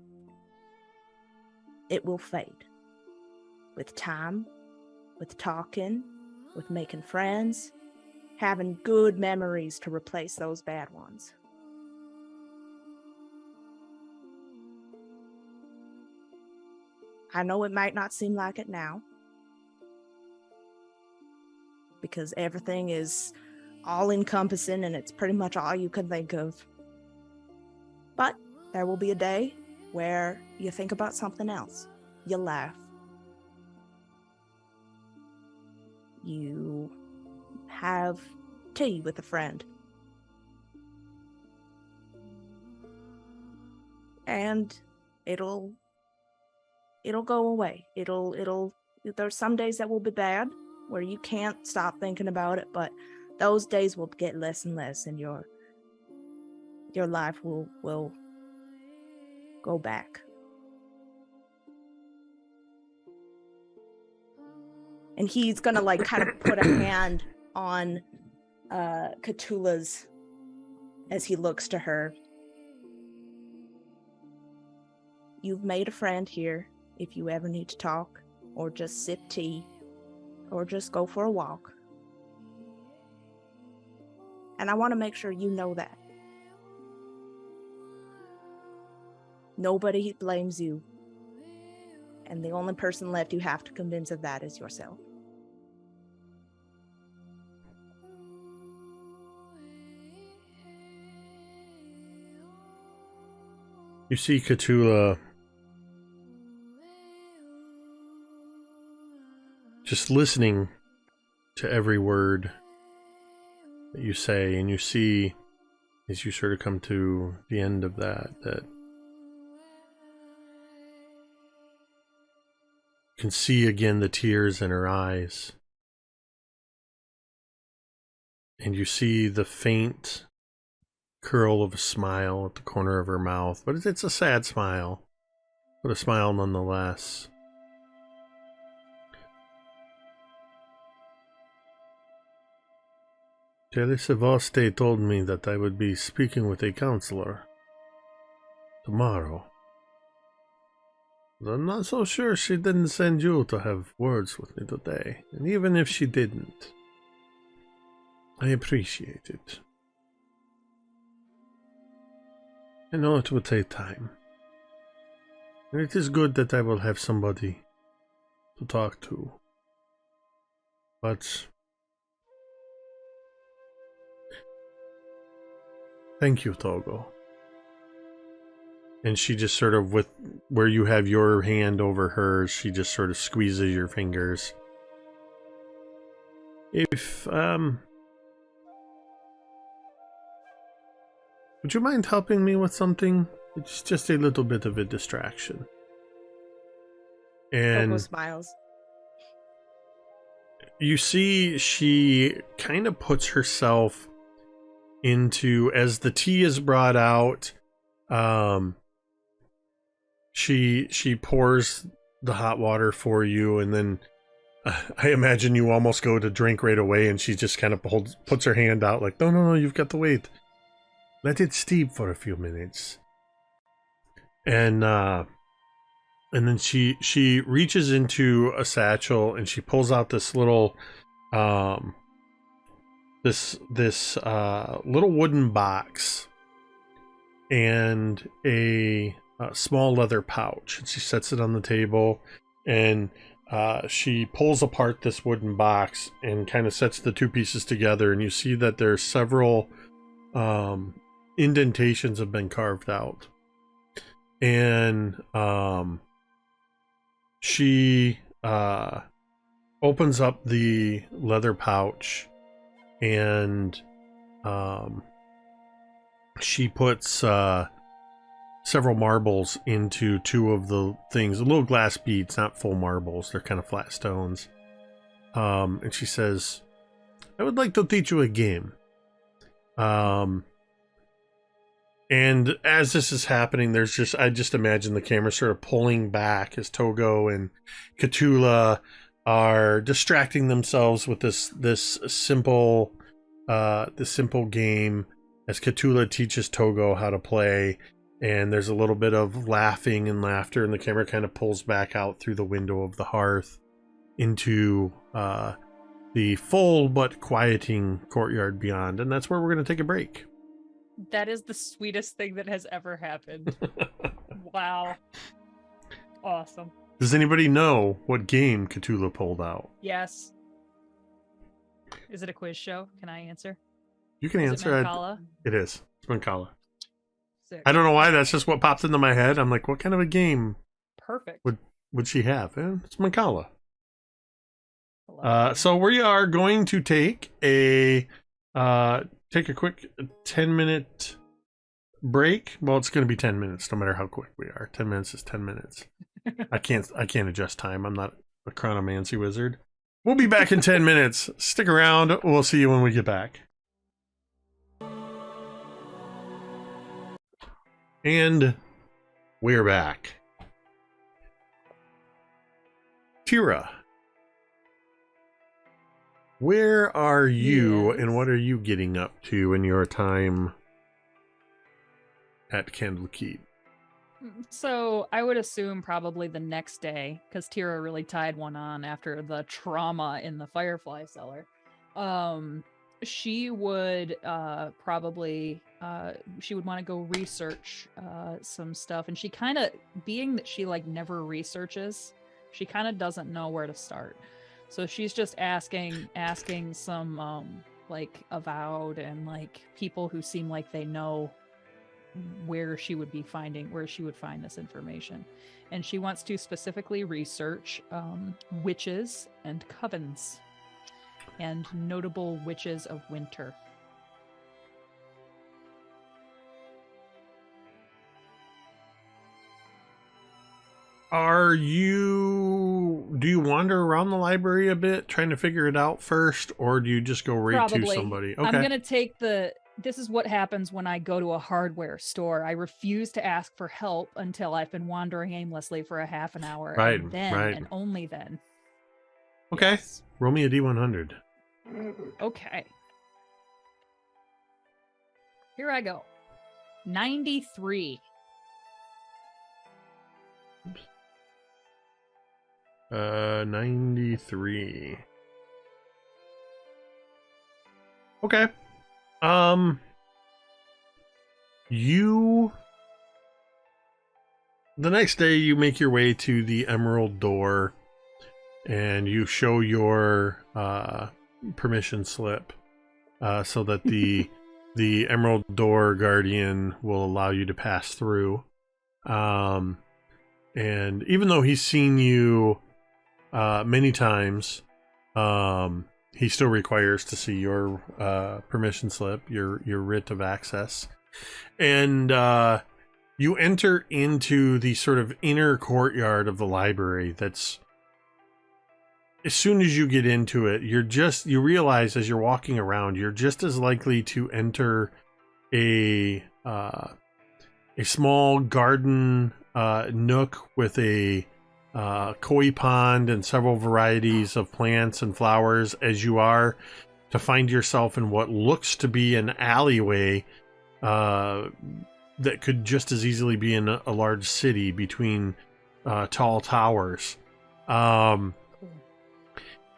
it will fade. With time, with talking, with making friends, having good memories to replace those bad ones. I know it might not seem like it now, because everything is all-encompassing and it's pretty much all you can think of. But there will be a day where you think about something else. You laugh. You have tea with a friend. And it'll go away. There's some days that will be bad where you can't stop thinking about it, but those days will get less and less, and your life will go back. And he's gonna kind of put a hand on Cthulhu's as he looks to her. You've made a friend here if you ever need to talk, or just sip tea, or just go for a walk. And I want to make sure you know that. Nobody blames you. And the only person left you have to convince of that is yourself. You see Cthulhu just listening to every word that you say, and you see, as you sort of come to the end of that you can see again the tears in her eyes. And you see the faint curl of a smile at the corner of her mouth, but it's a sad smile, but a smile nonetheless. Sevaste told me that I would be speaking with a counselor tomorrow. But I'm not so sure she didn't send you to have words with me today. And even if she didn't, I appreciate it. I know it will take time. And it is good that I will have somebody to talk to. But thank you, Togo. And she just sort of, with where you have your hand over hers, she just sort of squeezes your fingers. If, would you mind helping me with something? It's just a little bit of a distraction. And Togo smiles. you see she kind of puts herself into, as the tea is brought out, she pours the hot water for you, and then I imagine you almost go to drink right away, and she just kind of puts her hand out like, no, you've got to wait. Let it steep for a few minutes. And then she reaches into a satchel and she pulls out this little this little wooden box and a small leather pouch. And she sets it on the table, and she pulls apart this wooden box and kind of sets the two pieces together, and you see that there's several indentations have been carved out. And she opens up the leather pouch, and she puts several marbles into two of the things, little glass beads, not full marbles, they're kind of flat stones. And she says, I would like to teach you a game. And as this is happening, I just imagine the camera sort of pulling back as Togo and Cthulhu are distracting themselves with this simple game as Cthulhu teaches Togo how to play. And there's a little bit of laughing and laughter, and the camera kind of pulls back out through the window of the hearth into the full but quieting courtyard beyond. And that's where we're going to take a break. That is the sweetest thing that has ever happened. Wow. Awesome. Does anybody know what game Cthulhu pulled out? Yes. Is it a quiz show? Can I answer? You can answer. It is. It's Mancala. Sick. I don't know why. That's just what popped into my head. I'm like, what kind of a game Perfect. would she have? It's Mancala. So we are going to take a quick 10-minute break. Well, it's going to be 10 minutes no matter how quick we are. 10 minutes is 10 minutes. I can't adjust time. I'm not a chronomancy wizard. We'll be back in 10 minutes. Stick around. We'll see you when we get back. And we're back. Teera, Where are you, and Yes. what are you getting up to in your time at Candlekeep? So I would assume probably the next day, because Teera really tied one on after the trauma in the Firefly cellar. She would probably she would want to go research some stuff, and she kind of, being that she like never researches, she kind of doesn't know where to start. So she's just asking some like avowed and like people who seem like they know where she would find this information, and she wants to specifically research witches and covens and notable witches of winter. Do you wander around the library a bit trying to figure it out first, or do you just go right to Probably. somebody? I'm gonna take this is what happens when I go to a hardware store. I refuse to ask for help until I've been wandering aimlessly for a half an hour. Right, And then, right. and only then. Okay. Yes. Roll me a D100. Okay. Here I go. 93. 93. Okay. The next day you make your way to the Emerald Door and you show your permission slip so that the Emerald Door Guardian will allow you to pass through. And even though he's seen you many times, he still requires to see your permission slip, your writ of access. And you enter into the sort of inner courtyard of the library. That's, as soon as you get into it, you realize as you're walking around, you're just as likely to enter a small garden nook with a koi pond and several varieties of plants and flowers as you are to find yourself in what looks to be an alleyway that could just as easily be in a large city between tall towers.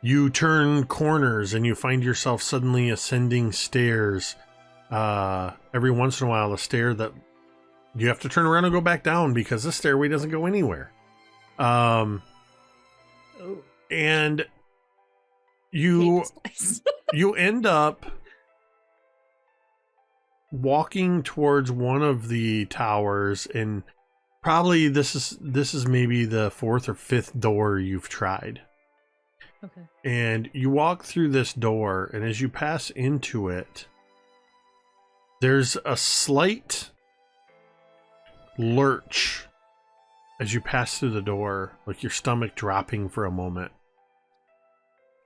You turn corners and you find yourself suddenly ascending stairs. Every once in a while, a stair that you have to turn around and go back down because the stairway doesn't go anywhere. And you end up walking towards one of the towers, and probably this is maybe the fourth or fifth door you've tried. Okay. And you walk through this door, and as you pass into it, there's a slight lurch as you pass through the door, like your stomach dropping for a moment.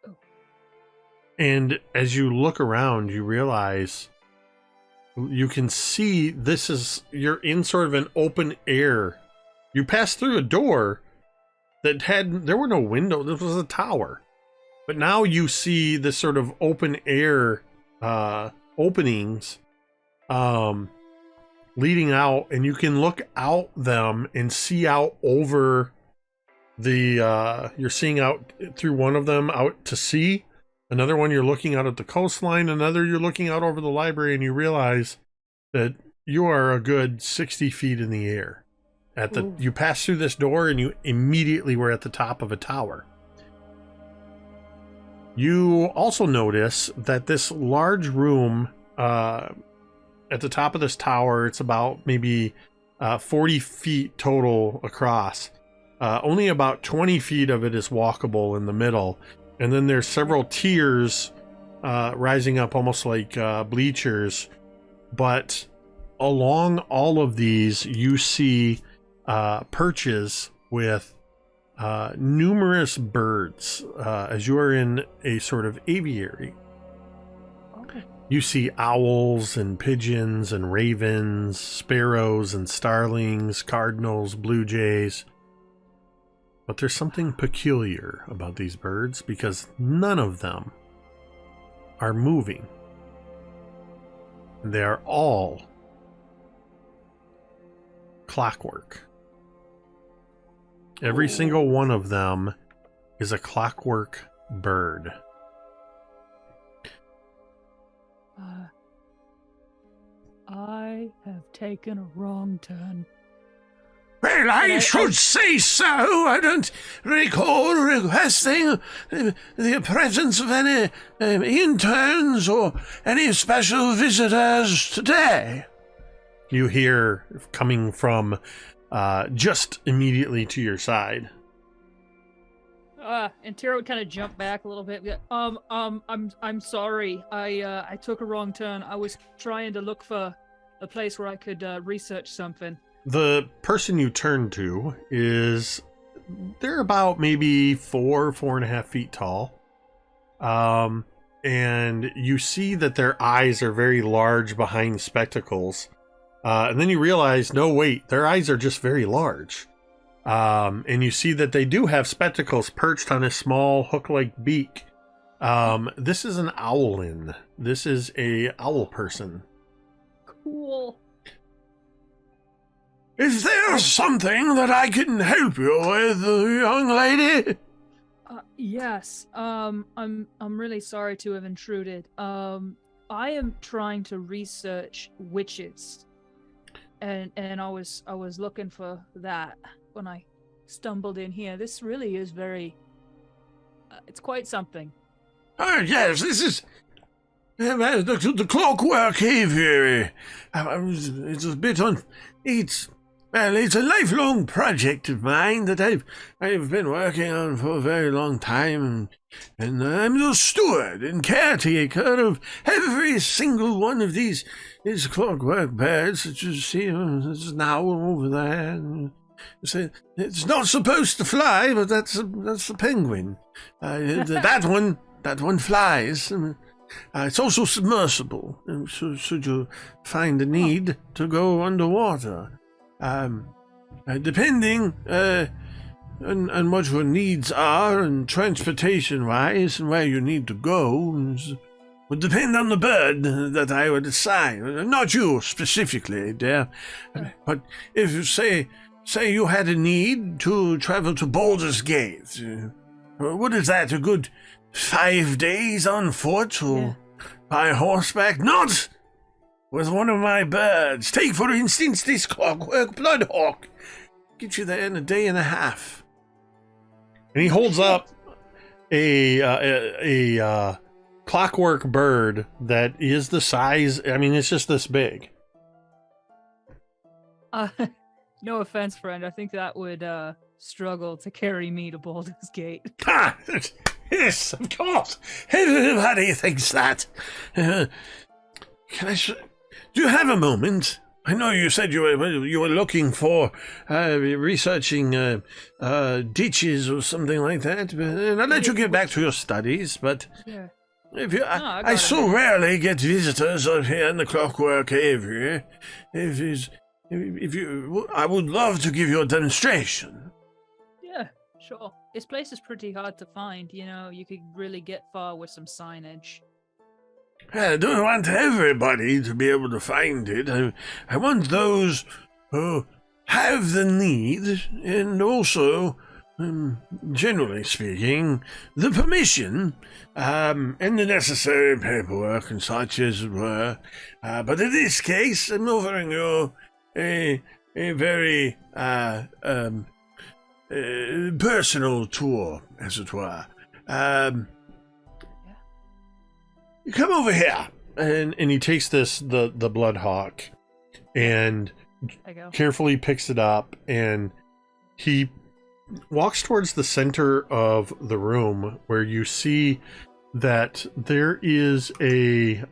Oh. And as you look around, you realize you can see you're in sort of an open air. You pass through a door there were no windows. This was a tower. But now you see this sort of open air openings leading out, and you can look out them and see out over you're seeing out through one of them out to sea. Another one you're looking out at the coastline. Another you're looking out over the library, and you realize that you are a good 60 feet in the air. You pass through this door and you immediately were at the top of a tower. You also notice that this large room at the top of this tower, it's about maybe 40 feet total across. Only about 20 feet of it is walkable in the middle. And then there's several tiers rising up almost like bleachers. But along all of these, you see perches with numerous birds as you are in a sort of aviary. Okay. You see owls and pigeons and ravens, sparrows and starlings, cardinals, blue jays. But there's something peculiar about these birds because none of them are moving. They are all clockwork. Every single one of them is a clockwork bird. I have taken a wrong turn. Well, I should say so. I don't recall requesting the presence of any interns or any special visitors today. You hear coming from just immediately to your side. And Teera would kind of jump back a little bit. I'm sorry. I took a wrong turn. I was trying to look for a place where I could research something. The person you turn to they're about maybe 4.5 feet tall. And you see that their eyes are very large behind spectacles. And then you realize, no, wait, their eyes are just very large. And you see that they do have spectacles perched on a small hook-like beak. This is an owlin. This is a owl person. Cool. Is there something that I can help you with, young lady? Yes. I'm really sorry to have intruded. I am trying to research witches, and I was looking for that when I stumbled in here. This really is very. It's quite something. Oh yes, this is. The clockwork aviary. It's a bit on. It's a lifelong project of mine that I've been working on for a very long time, and I'm the steward and caretaker of every single one of these clockwork birds that you see. There's an owl over there. It's not supposed to fly, but that's the penguin. That one flies. It's also submersible, so should you find a need to go underwater. Depending on what your needs are and transportation-wise and where you need to go, would depend on the bird that I would assign. Not you specifically, dear, but if you say you had a need to travel to Baldur's Gate, what is that, a good 5 days on foot or by horseback? Not with one of my birds. Take, for instance, this clockwork bloodhawk. Get you there in a day and a half. And he holds up a clockwork bird that is the size. I mean, it's just this big. No offense, friend. I think that would struggle to carry me to Baldur's Gate. Ah, yes, of course. Everybody thinks that. Do you have a moment? I know you said you were looking for researching ditches or something like that, and I'll let you get back to your studies. But if you, I so rarely get visitors out here in the clockwork aviary. If you, I would love to give you a demonstration. Yeah, sure. This place is pretty hard to find. You know, you could really get far with some signage. I don't want everybody to be able to find it. I want those who have the need, and also, generally speaking, the permission, and the necessary paperwork and such as it were. But in this case, I'm offering you a very personal tour, as it were. Come over here, and he takes the blood hawk, and carefully picks it up, and he walks towards the center of the room where you see that there is a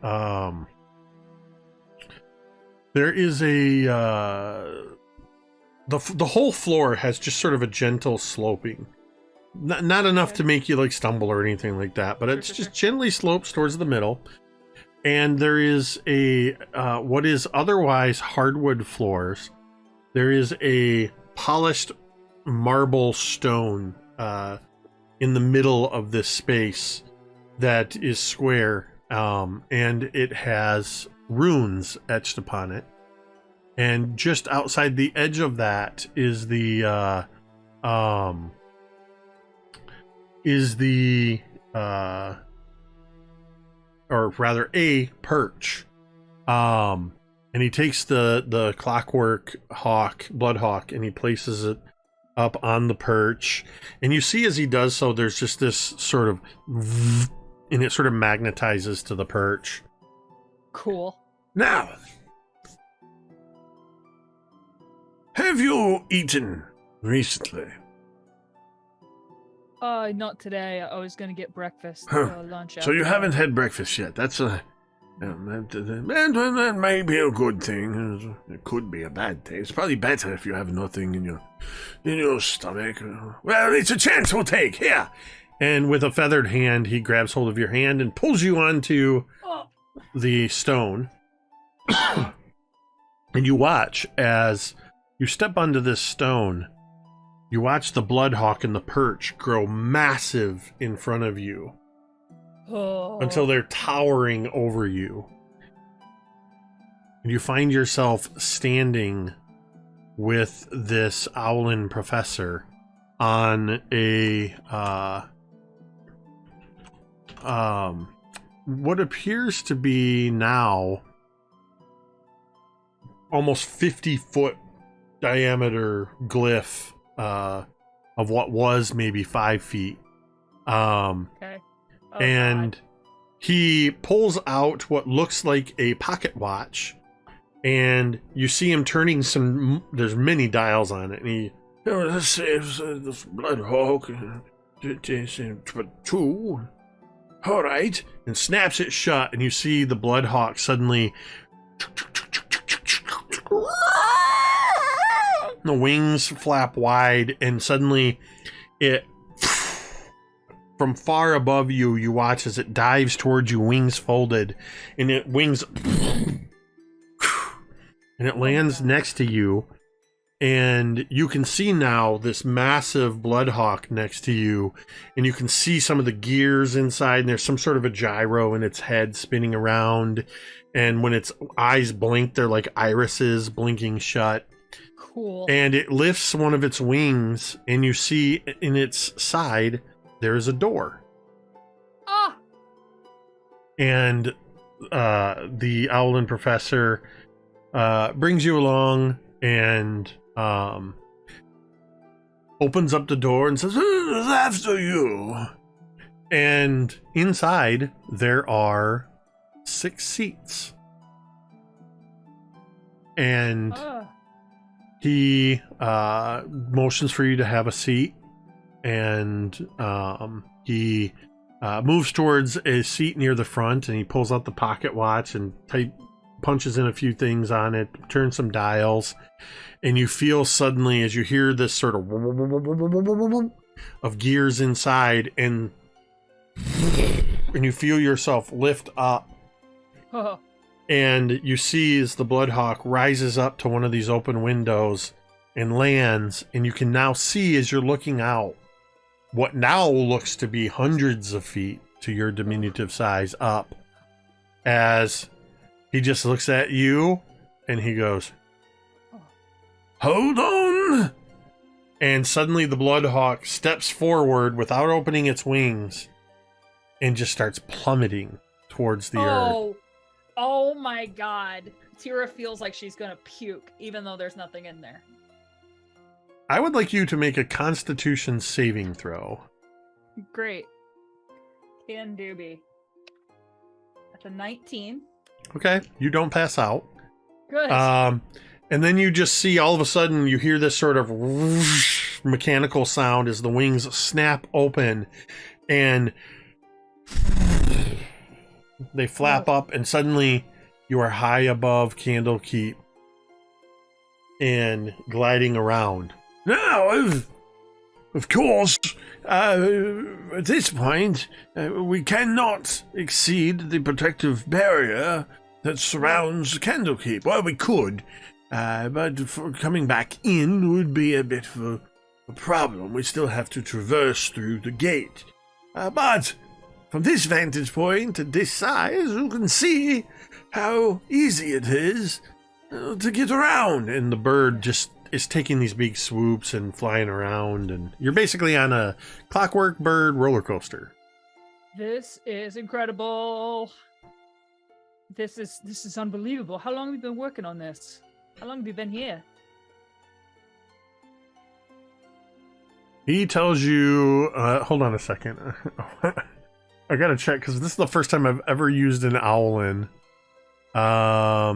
the whole floor has just sort of a gentle sloping. Not enough to make you like stumble or anything like that, but it's just gently slopes towards the middle. And there is a what is otherwise hardwood floors. There is a polished marble stone in the middle of this space that is square, and it has runes etched upon it. And just outside the edge of that is the or rather a perch. And he takes the clockwork blood hawk, and he places it up on the perch. And you see as he does so, there's just this sort of, and it sort of magnetizes to the perch. Cool. Now, have you eaten recently? Not today. I was gonna get breakfast, lunch. So you after haven't that. had breakfast yet. That's that may be a good thing. It could be a bad thing. It's probably better if you have nothing in your stomach. Well, it's a chance we'll take. Here. And with a feathered hand, he grabs hold of your hand and pulls you onto the stone. And you watch as you step onto this stone. You watch the bloodhawk and the perch grow massive in front of you until they're towering over you. And you find yourself standing with this owlin professor on a what appears to be now almost 50-foot diameter glyph of what was maybe 5 feet. Okay. Oh, and God. he pulls out what looks like a pocket watch, and you see him turning there's many dials on it, and he, this saves this bloodhawk, 2, all right, and snaps it shut, and you see the bloodhawk suddenly, the wings flap wide, and suddenly it, from far above you, you watch as it dives towards you, wings folded, and it lands next to you, and you can see now this massive bloodhawk next to you, and you can see some of the gears inside, and there's some sort of a gyro in its head spinning around, and when its eyes blink, they're like irises blinking shut. Cool. And it lifts one of its wings, and you see in its side there's a door. Ah! And the owlin professor brings you along and opens up the door and says, after you. And inside there are 6 seats. And he motions for you to have a seat, and he moves towards a seat near the front, and he pulls out the pocket watch and punches in a few things on it, turns some dials, and you feel suddenly, as you hear this sort of gears inside, and you feel yourself lift up. And you see as the bloodhawk rises up to one of these open windows and lands, and you can now see as you're looking out what now looks to be hundreds of feet to your diminutive size up, as he just looks at you and he goes, hold on. And suddenly the bloodhawk steps forward without opening its wings and just starts plummeting towards the earth. Oh my God. Teera feels like she's gonna puke, even though there's nothing in there. I would like you to make a Constitution saving throw. Great. Can do be. That's a 19. Okay, you don't pass out. Good. And then you just see all of a sudden you hear this sort of whoosh mechanical sound as the wings snap open and they flap up, and suddenly you are high above Candlekeep and gliding around. Now, of course, at this point, we cannot exceed the protective barrier that surrounds Candlekeep. Well, we could, but for coming back in would be a bit of a problem. We still have to traverse through the gate. But from this vantage point at this size, you can see how easy it is to get around. And the bird just is taking these big swoops and flying around, and you're basically on a clockwork bird roller coaster. This is incredible. This is unbelievable. How long have you been working on this? How long have you been here? He tells you, hold on a second. I gotta check, because this is the first time I've ever used an owlin. I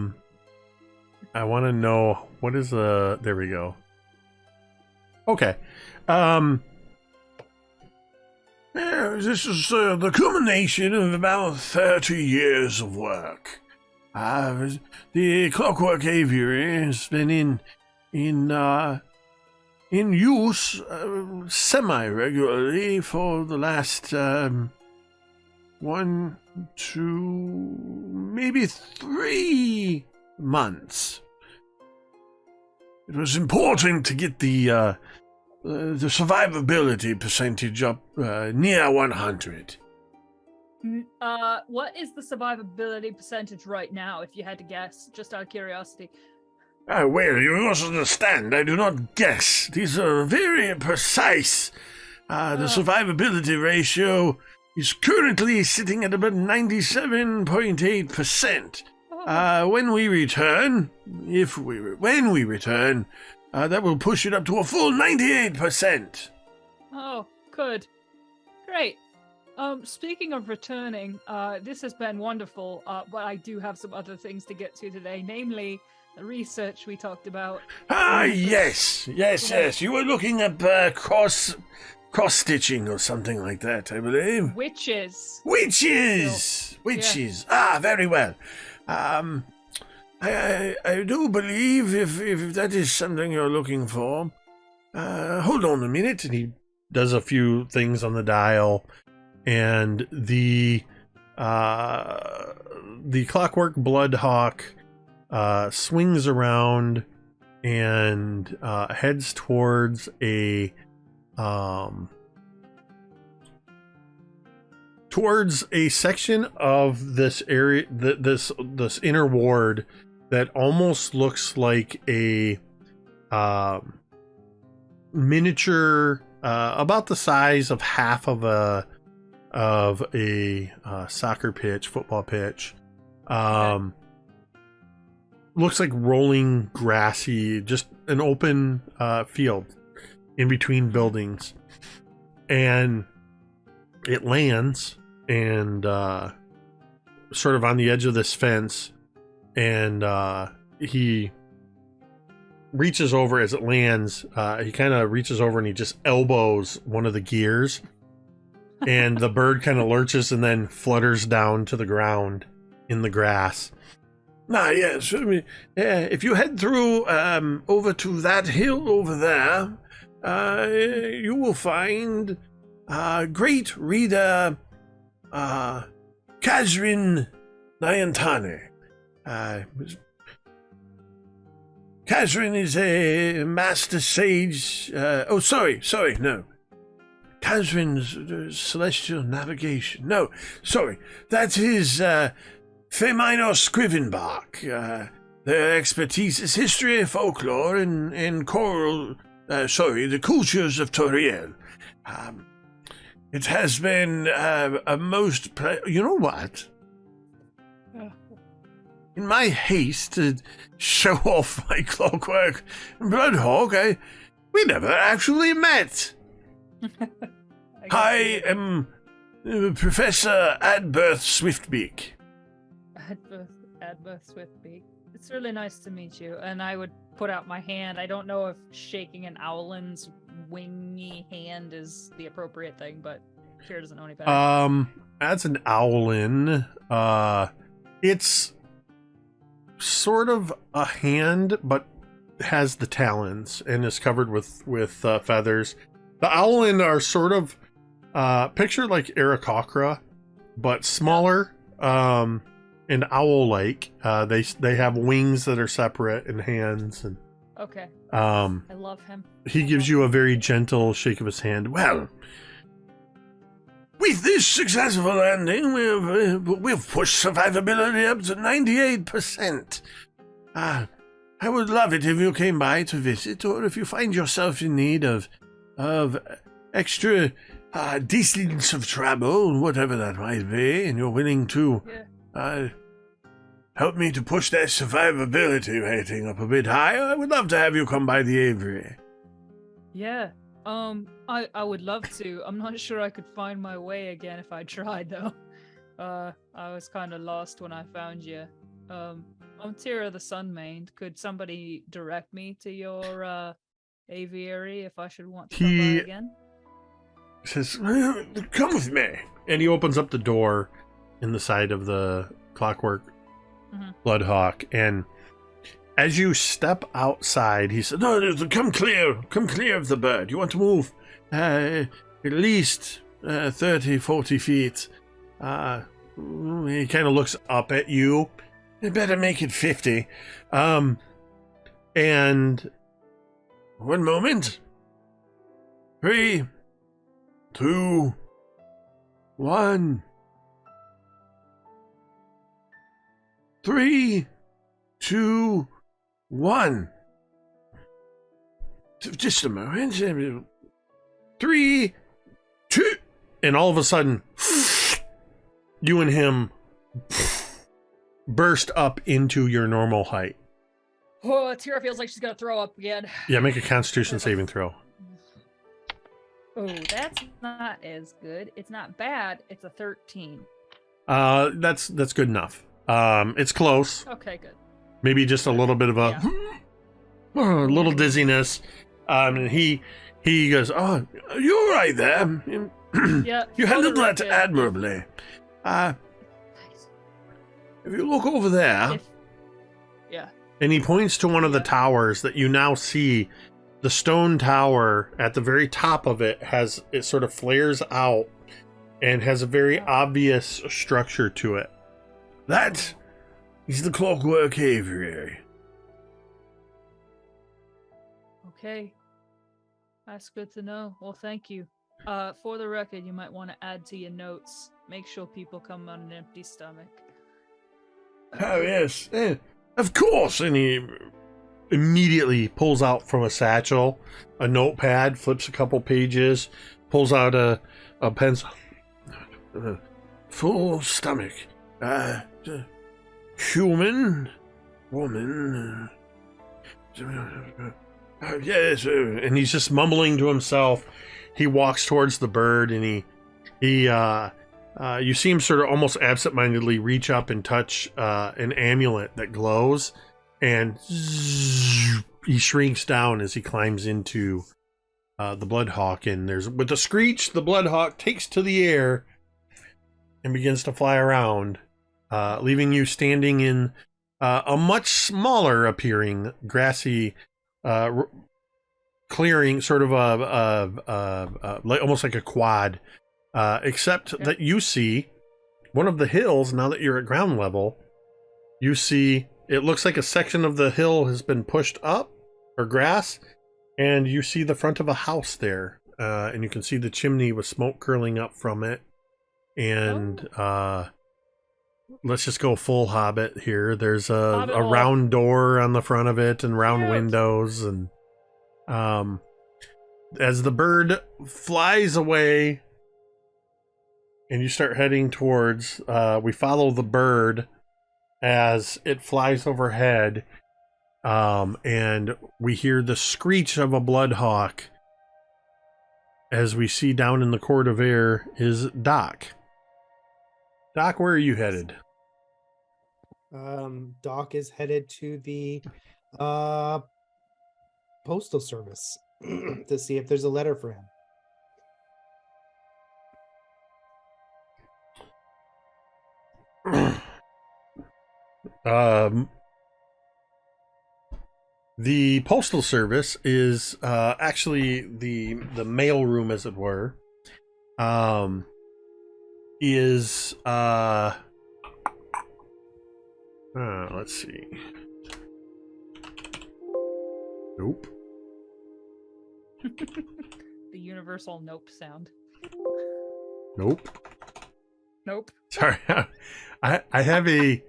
want to know, what is there we go. Okay. This is the culmination of about 30 years of work. The clockwork aviary has been in use semi-regularly for the last 1, 2, maybe 3 months. It was important to get the survivability percentage up near 100. What is the survivability percentage right now, if you had to guess, just out of curiosity? Well, you must understand, I do not guess. These are very precise. The survivability ratio is currently sitting at about 97.8%. When we return, when we return, that will push it up to a full 98%. Oh, good. Great. Speaking of returning, this has been wonderful, but I do have some other things to get to today, namely the research we talked about. Yes. You were looking at cross-stitching or something like that, I believe. Witches. Yeah. Very well. I do believe if that is something you're looking for, hold on a minute. And he does a few things on the dial, and the clockwork bloodhawk swings around and heads towards a section of this area, this inner ward, that almost looks like a miniature, about the size of half of a soccer pitch, football pitch. Looks like rolling grassy, just an open field in between buildings, and it lands and sort of on the edge of this fence, and he reaches over as it lands. He kind of reaches over and he just elbows one of the gears, and the bird kind of lurches and then flutters down to the ground in the grass. Yes. If you head through over to that hill over there, you will find great reader Kazrin Nayantane. Kazrin is a master sage. No. Kazrin's celestial navigation. No, sorry. That is Femino Scrivenbach. Their expertise is history, folklore, and choral. The cultures of Toriel. It has been a most. You know what? In my haste to show off my clockwork bloodhawk, we never actually met. I am Professor Adberth Swiftbeak. Adberth Swiftbeak. It's really nice to meet you. And I would put out my hand. I don't know if shaking an owlin's wingy hand is the appropriate thing, but Teera doesn't know any better. As an owlin, it's sort of a hand, but has the talons and is covered with feathers. The owlin are sort of picture like Aarakocra, but smaller, and owl-like. They have wings that are separate and hands. And okay. I love him. He gives you a very gentle shake of his hand. Well, With this successful landing, we've pushed survivability up to 98%. I would love it if you came by to visit, or if you find yourself in need of extra distance of travel, whatever that might be, and you're willing to help me to push that survivability rating up a bit higher, I would love to have you come by the aviary. Yeah. I would love to. I'm not sure I could find my way again if I tried though. I was kind of lost when I found you. I'm Teera the Sunmaned. Could somebody direct me to your aviary if I should want to come by again? He says, well, come with me. And he opens up the door in the side of the clockwork Bloodhawk. And as you step outside, he said, no, come clear of the bird. You want to move at least 30, 40 feet. He kind of looks up at you. You better make it 50. And one moment. 3, 2, 1. 3, 2, 1. Just a moment. 3, 2. And all of a sudden, you and him burst up into your normal height. Oh, Teera feels like she's gonna throw up again. Yeah, make a Constitution saving throw. Oh, that's not as good. It's not bad. It's a 13. That's good enough. It's close. Okay, good. Maybe just a little bit of a little dizziness. And he goes, "Oh, you're right there. Yeah, you handled that admirably. If you look over there." Yeah. And he points to one of the towers that you now see. The stone tower at the very top of it sort of flares out and has a very obvious structure to it. That is the Clockwork Aviary. Okay. That's good to know. Well, thank you. For the record, you might want to add to your notes. Make sure people come on an empty stomach. Oh, yes. Of course. And he immediately pulls out from a satchel a notepad, flips a couple pages, pulls out a pencil. Full stomach. Human. Woman. Yes. And he's just mumbling to himself. He walks towards the bird and he you see him sort of almost absentmindedly reach up and touch an amulet that glows, and he shrinks down as he climbs into the Bloodhawk. And with a screech, the Bloodhawk takes to the air and begins to fly around, leaving you standing in a much smaller appearing grassy clearing, sort of almost like a quad. Except that you see one of the hills, now that you're at ground level, you see it looks like a section of the hill has been pushed up, or grass, and you see the front of a house there, and you can see the chimney with smoke curling up from it. And let's just go full Hobbit here. There's a round door on the front of it and round windows, and as the bird flies away and you start heading towards, we follow the bird as it flies overhead, and we hear the screech of a Bloodhawk as we see down in the court of air is Doc. Doc, where are you headed? Doc is headed to the postal service to see if there's a letter for him. The postal service is actually the mail room, as it were. Let's see. Nope. The universal nope sound. Nope. Nope. Sorry. I have a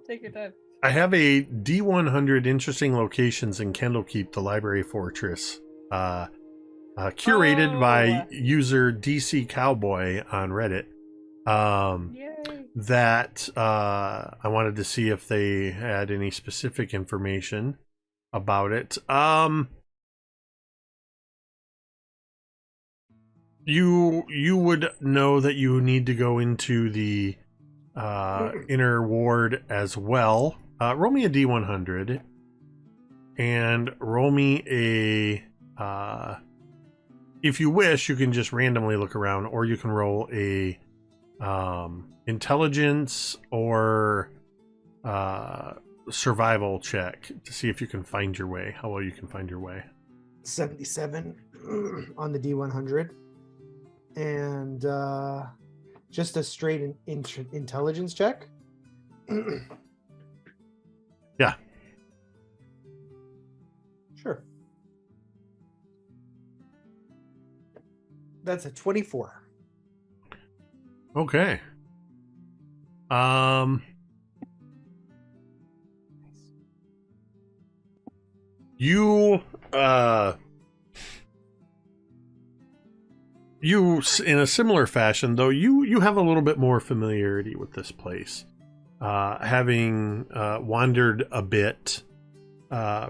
Take your time. I have a D100 interesting locations in Candlekeep, the library fortress, curated by user DC Cowboy on Reddit. Yay. That I wanted to see if they had any specific information about it. You would know that you need to go into the inner ward as well. Roll me a D100 and roll me a if you wish, you can just randomly look around, or you can roll a intelligence or survival check to see if you can find your way, how well you can find your way. 77 on the D100. And just a straight intelligence check. Yeah. Sure. That's a 24. Okay. You in a similar fashion, though, you have a little bit more familiarity with this place, having wandered a bit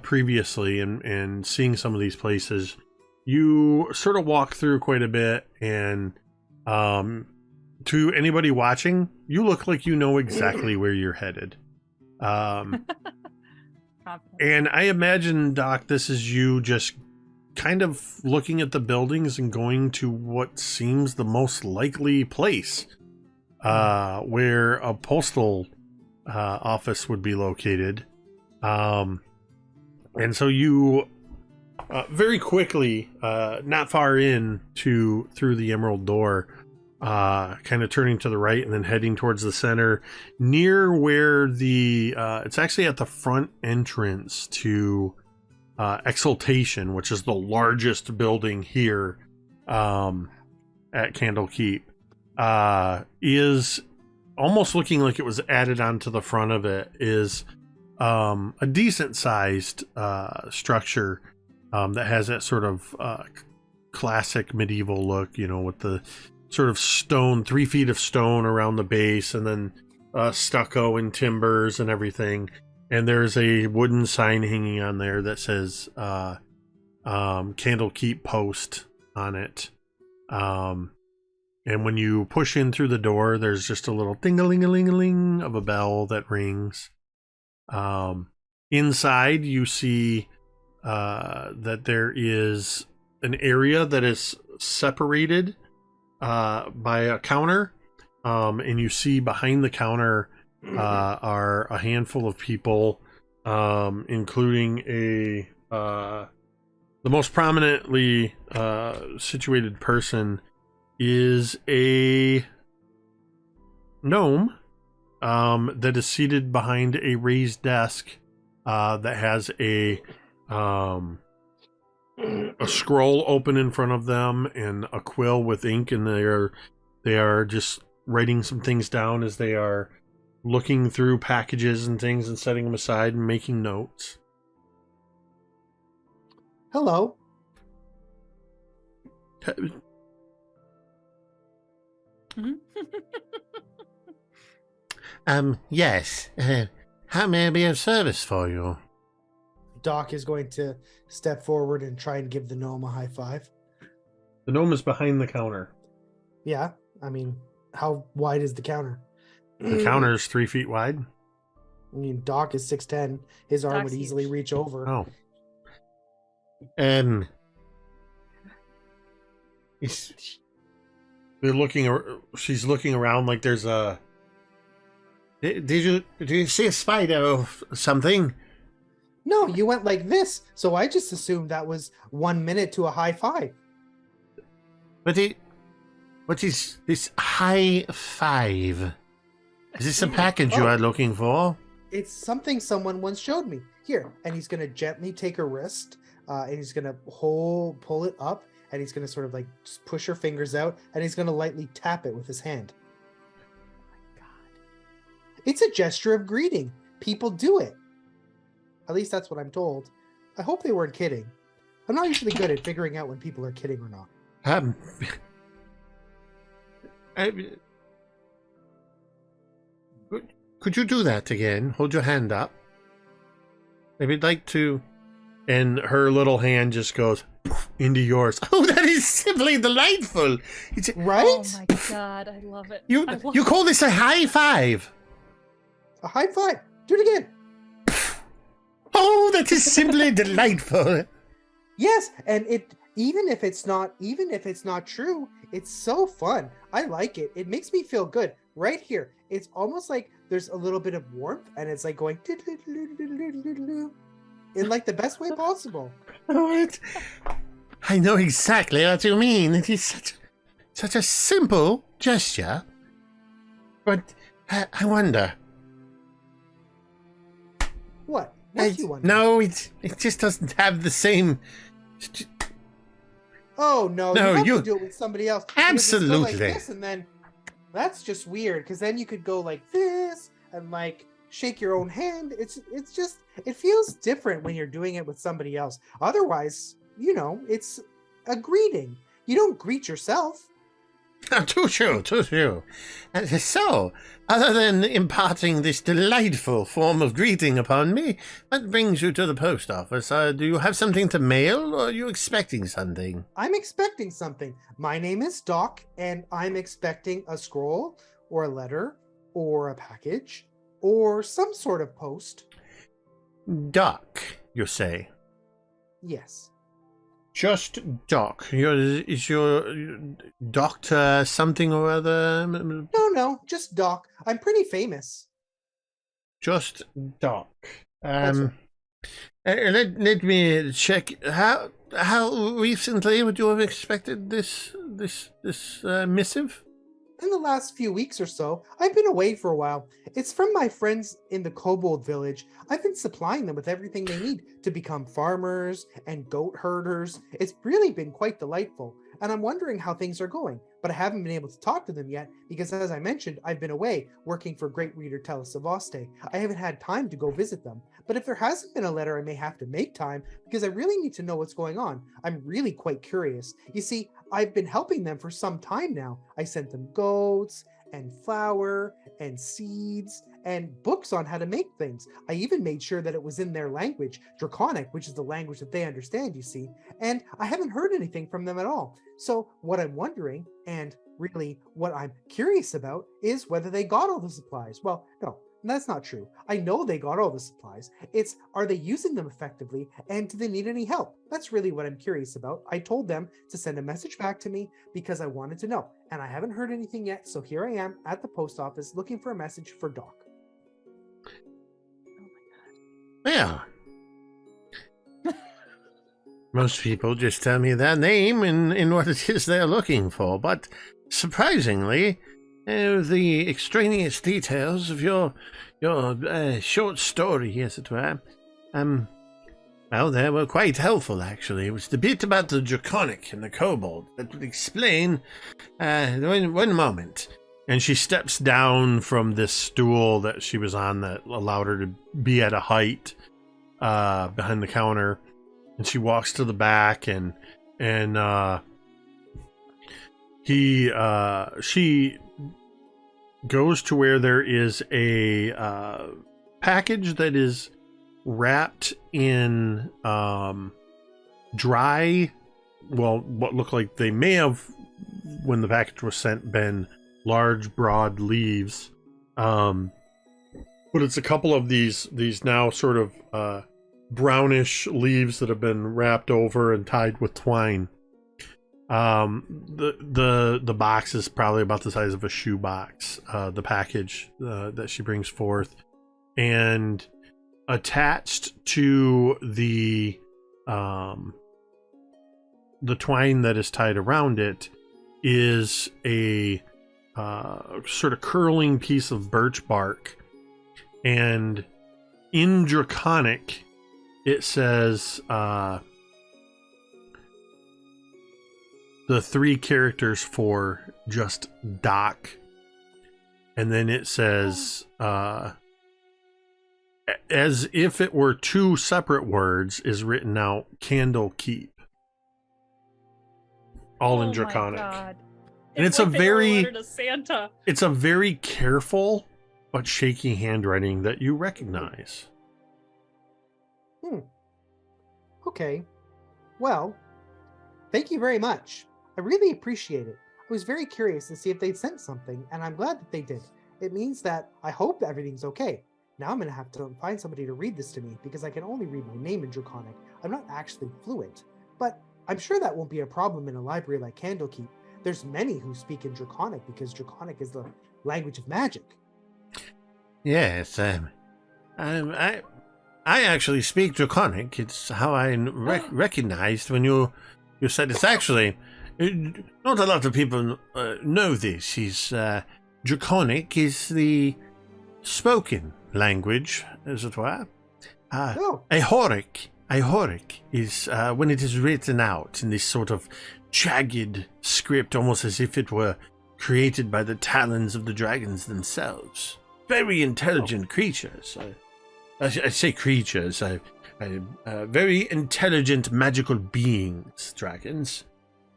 previously and seeing some of these places. You sort of walk through quite a bit, and to anybody watching, you look like you know exactly where you're headed. And I imagine, Doc, this is you just kind of looking at the buildings and going to what seems the most likely place where a postal office would be located. And so you very quickly, not far in through the Emerald Door, kind of turning to the right and then heading towards the center, near where it's actually at the front entrance to Exaltation, which is the largest building here at Candlekeep, is almost looking like it was added onto the front of it, is a decent sized structure that has that sort of classic medieval look, with the sort of stone, 3 feet of stone around the base, and then stucco and timbers and everything. And there's a wooden sign hanging on there that says Candlekeep Post on it. And when you push in through the door, there's just a little ding-a-ling-a-ling-a-ling of a bell that rings. Inside, you see that there is an area that is separated by a counter. And you see behind the counter are a handful of people, including the most prominently situated person is a gnome that is seated behind a raised desk that has a scroll open in front of them and a quill with ink, and they are just writing some things down as they are looking through packages and things and setting them aside and making notes. Hello. Yes. How may I be of service for you? Doc is going to step forward and try and give the gnome a high five. The gnome is behind the counter. Yeah, I mean, how wide is the counter? The counter is 3 feet wide. I mean, Doc is 6'10". His arm Doc's would easily huge. reach over. Oh. She's looking around like there's a... Did you see a spider or something? No, you went like this, so I just assumed that was 1 minute to a high five. What is this high five? Is this a package you are looking for? It's something someone once showed me. Here, and he's going to gently take her wrist, and he's going to pull it up, and he's going to sort of like just push her fingers out, and he's going to lightly tap it with his hand. It's a gesture of greeting. People do it. At least that's what I'm told. I hope they weren't kidding. I'm not usually good at figuring out when people are kidding or not. Could you do that again? Hold your hand up. If you'd like to. And her little hand just goes into yours. Oh, that is simply delightful. Right? Oh my god, I love it. You call this a high five? A high five. Do it again. Oh, that is simply delightful. Yes, and even if it's not true, it's so fun. I like it. It makes me feel good. Right here. It's almost like there's a little bit of warmth, and it's like going in like the best way possible. Oh, I know exactly what you mean. It is such a simple gesture. But I wonder. What? What do you want? No, it just doesn't have the same. Oh no! No, you have to do it with somebody else. Absolutely. You just go like this, and then that's just weird. Because then you could go like this and like shake your own hand. It's just it feels different when you're doing it with somebody else. Otherwise, it's a greeting. You don't greet yourself. Too true. So, other than imparting this delightful form of greeting upon me, what brings you to the post office? Do you have something to mail, or are you expecting something? I'm expecting something. My name is Doc, and I'm expecting a scroll, or a letter, or a package, or some sort of post. Doc, you say? Yes. Just Doc. Is your doctor something or other? No, just Doc. I'm pretty famous. Just Doc. Right. Let me check. How recently would you have expected this missive? In the last few weeks or so, I've been away for a while. It's from my friends in the Kobold village. I've been supplying them with everything they need to become farmers and goat herders. It's really been quite delightful, and I'm wondering how things are going, but I haven't been able to talk to them yet because, as I mentioned, I've been away working for Great Reader Telesavoste. I haven't had time to go visit them, but if there hasn't been a letter, I may have to make time because I really need to know what's going on. I'm really quite curious. You see, I've been helping them for some time now. I sent them goats and flour and seeds and books on how to make things. I even made sure that it was in their language, Draconic, which is the language that they understand, you see. And I haven't heard anything from them at all. So what I'm wondering, and really what I'm curious about, is whether they got all the supplies. Well, no, that's not true. I know they got all the supplies. It's, are they using them effectively, and do they need any help? That's really what I'm curious about. I told them to send a message back to me because I wanted to know, and I haven't heard anything yet, so here I am at the post office looking for a message for Doc. Well, most people just tell me their name and what it is they're looking for, but surprisingly, the extraneous details of your short story, as it were, well, they were quite helpful, actually. It was the bit about the Draconic and the Kobold that would explain. One moment. And she steps down from this stool that she was on that allowed her to be at a height behind the counter. And she walks to the back and she goes to where there is a package that is wrapped in dry, well, what look like they may have, when the package was sent, been large, broad leaves. But it's a couple of these now sort of brownish leaves that have been wrapped over and tied with twine. The box is probably about the size of a shoe box, the package that she brings forth, and attached to the twine that is tied around it is a sort of curling piece of birch bark, and in Draconic it says the 3 characters for just Doc, and then it says, as if it were 2 separate words, is written out, Candlekeep. All in Draconic. God. And it's like a they were very- letter to Santa. It's a very careful but shaky handwriting that you recognize. Okay. Well, thank you very much. I really appreciate it. I was very curious to see if they'd sent something, and I'm glad that they did. It means that I hope everything's okay. Now I'm going to have to find somebody to read this to me because I can only read my name in Draconic. I'm not actually fluent. But I'm sure that won't be a problem in a library like Candlekeep. There's many who speak in Draconic because Draconic is the language of magic. Yes, I actually speak Draconic. It's how I recognized when you said it's actually not a lot of people know this. Draconic is the spoken language, as it were. Ahoric is when it is written out in this sort of jagged script, almost as if it were created by the talons of the dragons themselves. Very intelligent creatures. I say creatures. Very intelligent magical beings, dragons.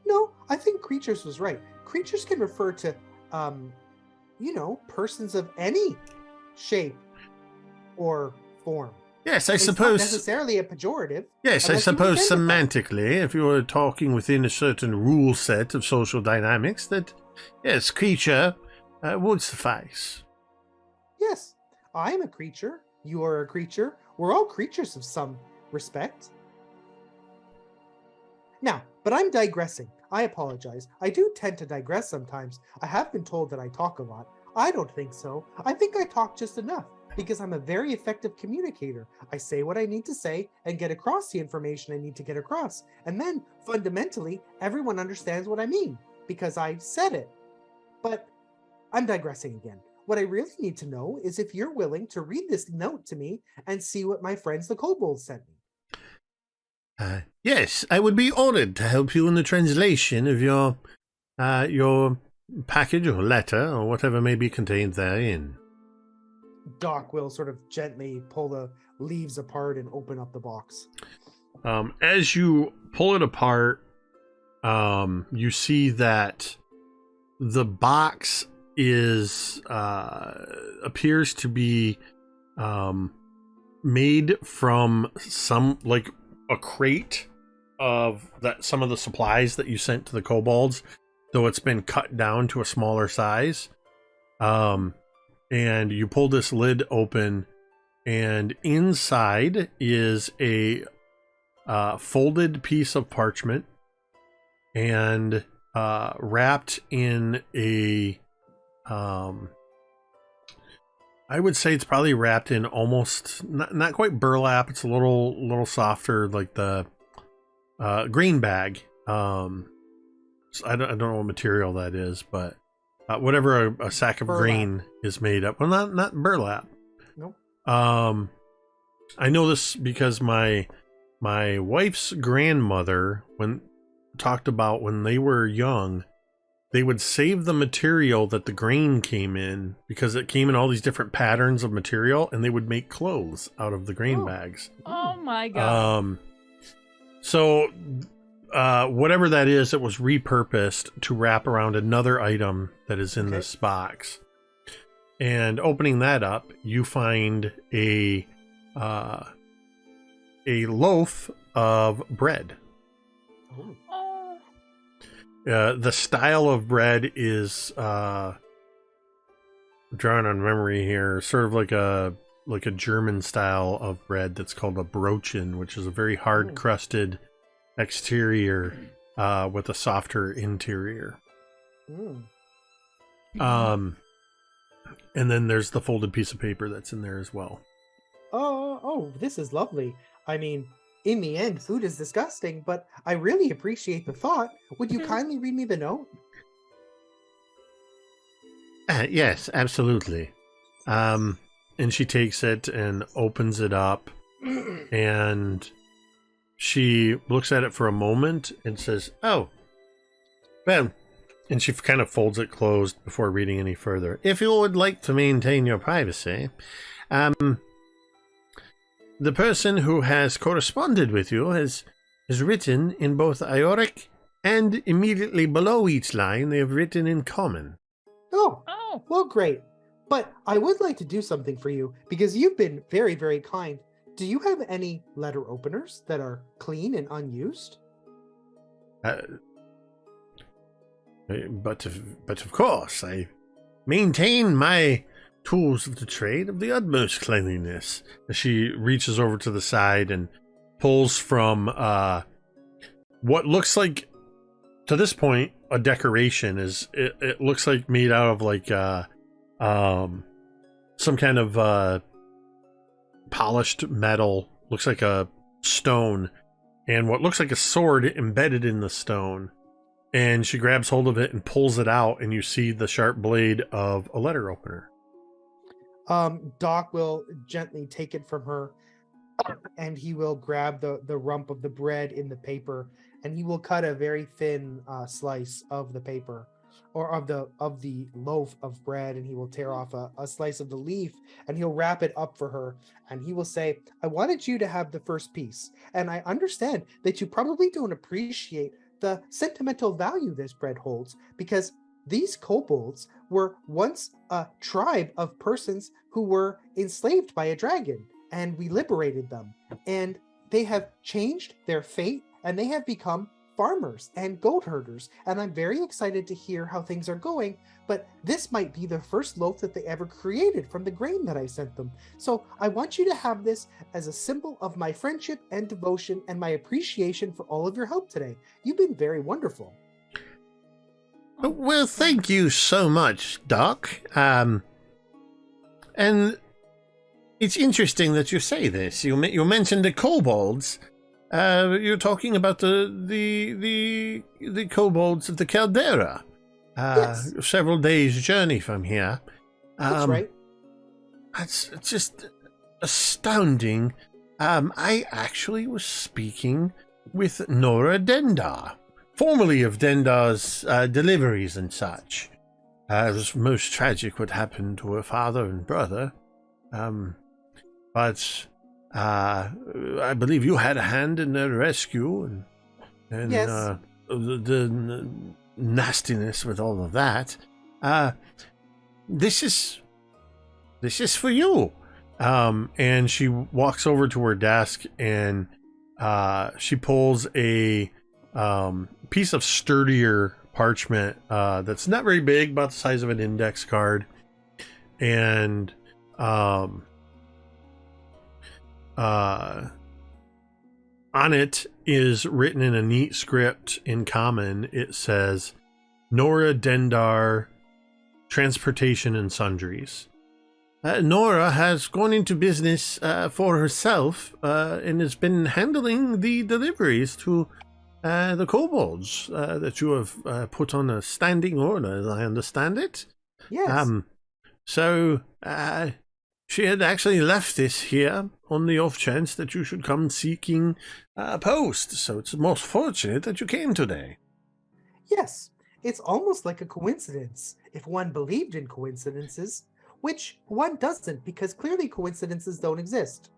No, I think creatures was right. Creatures can refer to, persons of any shape or form. Yes, I It's not suppose. necessarily a pejorative. Yes, I unless you suppose intended that. semantically, if you were talking within a certain rule set of social dynamics, that yes, creature would suffice. Yes, I am a creature. You are a creature. We're all creatures of some respect. Now, but I'm digressing. I apologize. I do tend to digress sometimes. I have been told that I talk a lot. I don't think so. I think I talk just enough because I'm a very effective communicator. I say what I need to say and get across the information I need to get across. And then, fundamentally, everyone understands what I mean because I said it. But I'm digressing again. What I really need to know is if you're willing to read this note to me and see what my friends the kobolds sent me. Yes, I would be honored to help you in the translation of your package or letter or whatever may be contained therein. Doc will sort of gently pull the leaves apart and open up the box. As you pull it apart, you see that the box is appears to be made from some like a crate of that some of the supplies that you sent to the kobolds, though it's been cut down to a smaller size. And you pull this lid open, and inside is a folded piece of parchment and wrapped in a I would say it's probably wrapped in almost not quite burlap. It's a little softer, like the green bag. So I don't know what material that is, but whatever a sack of Burlap. grain is made up. Well, not burlap. Nope. I know this because my wife's grandmother talked about when they were young, they would save the material that the grain came in because it came in all these different patterns of material, and they would make clothes out of the grain bags. Oh my god. So whatever that is, it was repurposed to wrap around another item that is in this box. And opening that up, you find a loaf of bread. Oh. The style of bread is drawing on memory here, sort of like a German style of bread that's called a Brochen, which is a very hard crusted exterior with a softer interior. And then there's the folded piece of paper that's in there as well. Oh, this is lovely. I mean, in the end, food is disgusting, but I really appreciate the thought. Would you kindly read me the note? Yes, absolutely. And she takes it and opens it up, and she looks at it for a moment and says, "Oh, Well, and she kind of folds it closed before reading any further. If you would like to maintain your privacy, the person who has corresponded with you has written in both Ioric and immediately below each line, they have written in common. Oh, Oh, well, great. But I would like to do something for you because you've been very, very kind. Do you have any letter openers that are clean and unused? But of course, I maintain my tools of the trade of the utmost cleanliness. She reaches over to the side and pulls from what looks like, to this point, a decoration. It looks like made out of like some kind of polished metal. Looks like a stone, and what looks like a sword embedded in the stone. And she grabs hold of it and pulls it out, and you see the sharp blade of a letter opener. Doc will gently take it from her, and he will grab the rump of the bread in the paper, and he will cut a very thin slice of the paper, or of the loaf of bread, and he will tear off a slice of the leaf, and he'll wrap it up for her, and he will say, I wanted you to have the first piece, and I understand that you probably don't appreciate the sentimental value this bread holds, because these kobolds were once a tribe of persons who were enslaved by a dragon, and we liberated them. And they have changed their fate, and they have become farmers and goat herders. And I'm very excited to hear how things are going, but this might be the first loaf that they ever created from the grain that I sent them. So I want you to have this as a symbol of my friendship and devotion and my appreciation for all of your help today. You've been very wonderful. Well, thank you so much, Doc. And it's interesting that you say this. You mentioned the kobolds. You're talking about the kobolds of the caldera. Yes. Several days' journey from here. That's right. It's just astounding. I actually was speaking with Nora Dendar, formerly of Dendar's deliveries and such. It was most tragic what happened to her father and brother. But I believe you had a hand in their rescue and Yes. the nastiness with all of that. This is for you. And she walks over to her desk and she pulls a piece of sturdier parchment that's not very big, about the size of an index card, and on it is written in a neat script in common. It says, Nora Dendar, Transportation and Sundries. Nora has gone into business for herself and has been handling the deliveries to the kobolds that you have put on a standing order, as I understand it. Yes. So she had actually left this here on the off chance that you should come seeking a post. So it's most fortunate that you came today. Yes. It's almost like a coincidence if one believed in coincidences, which one doesn't, because clearly coincidences don't exist.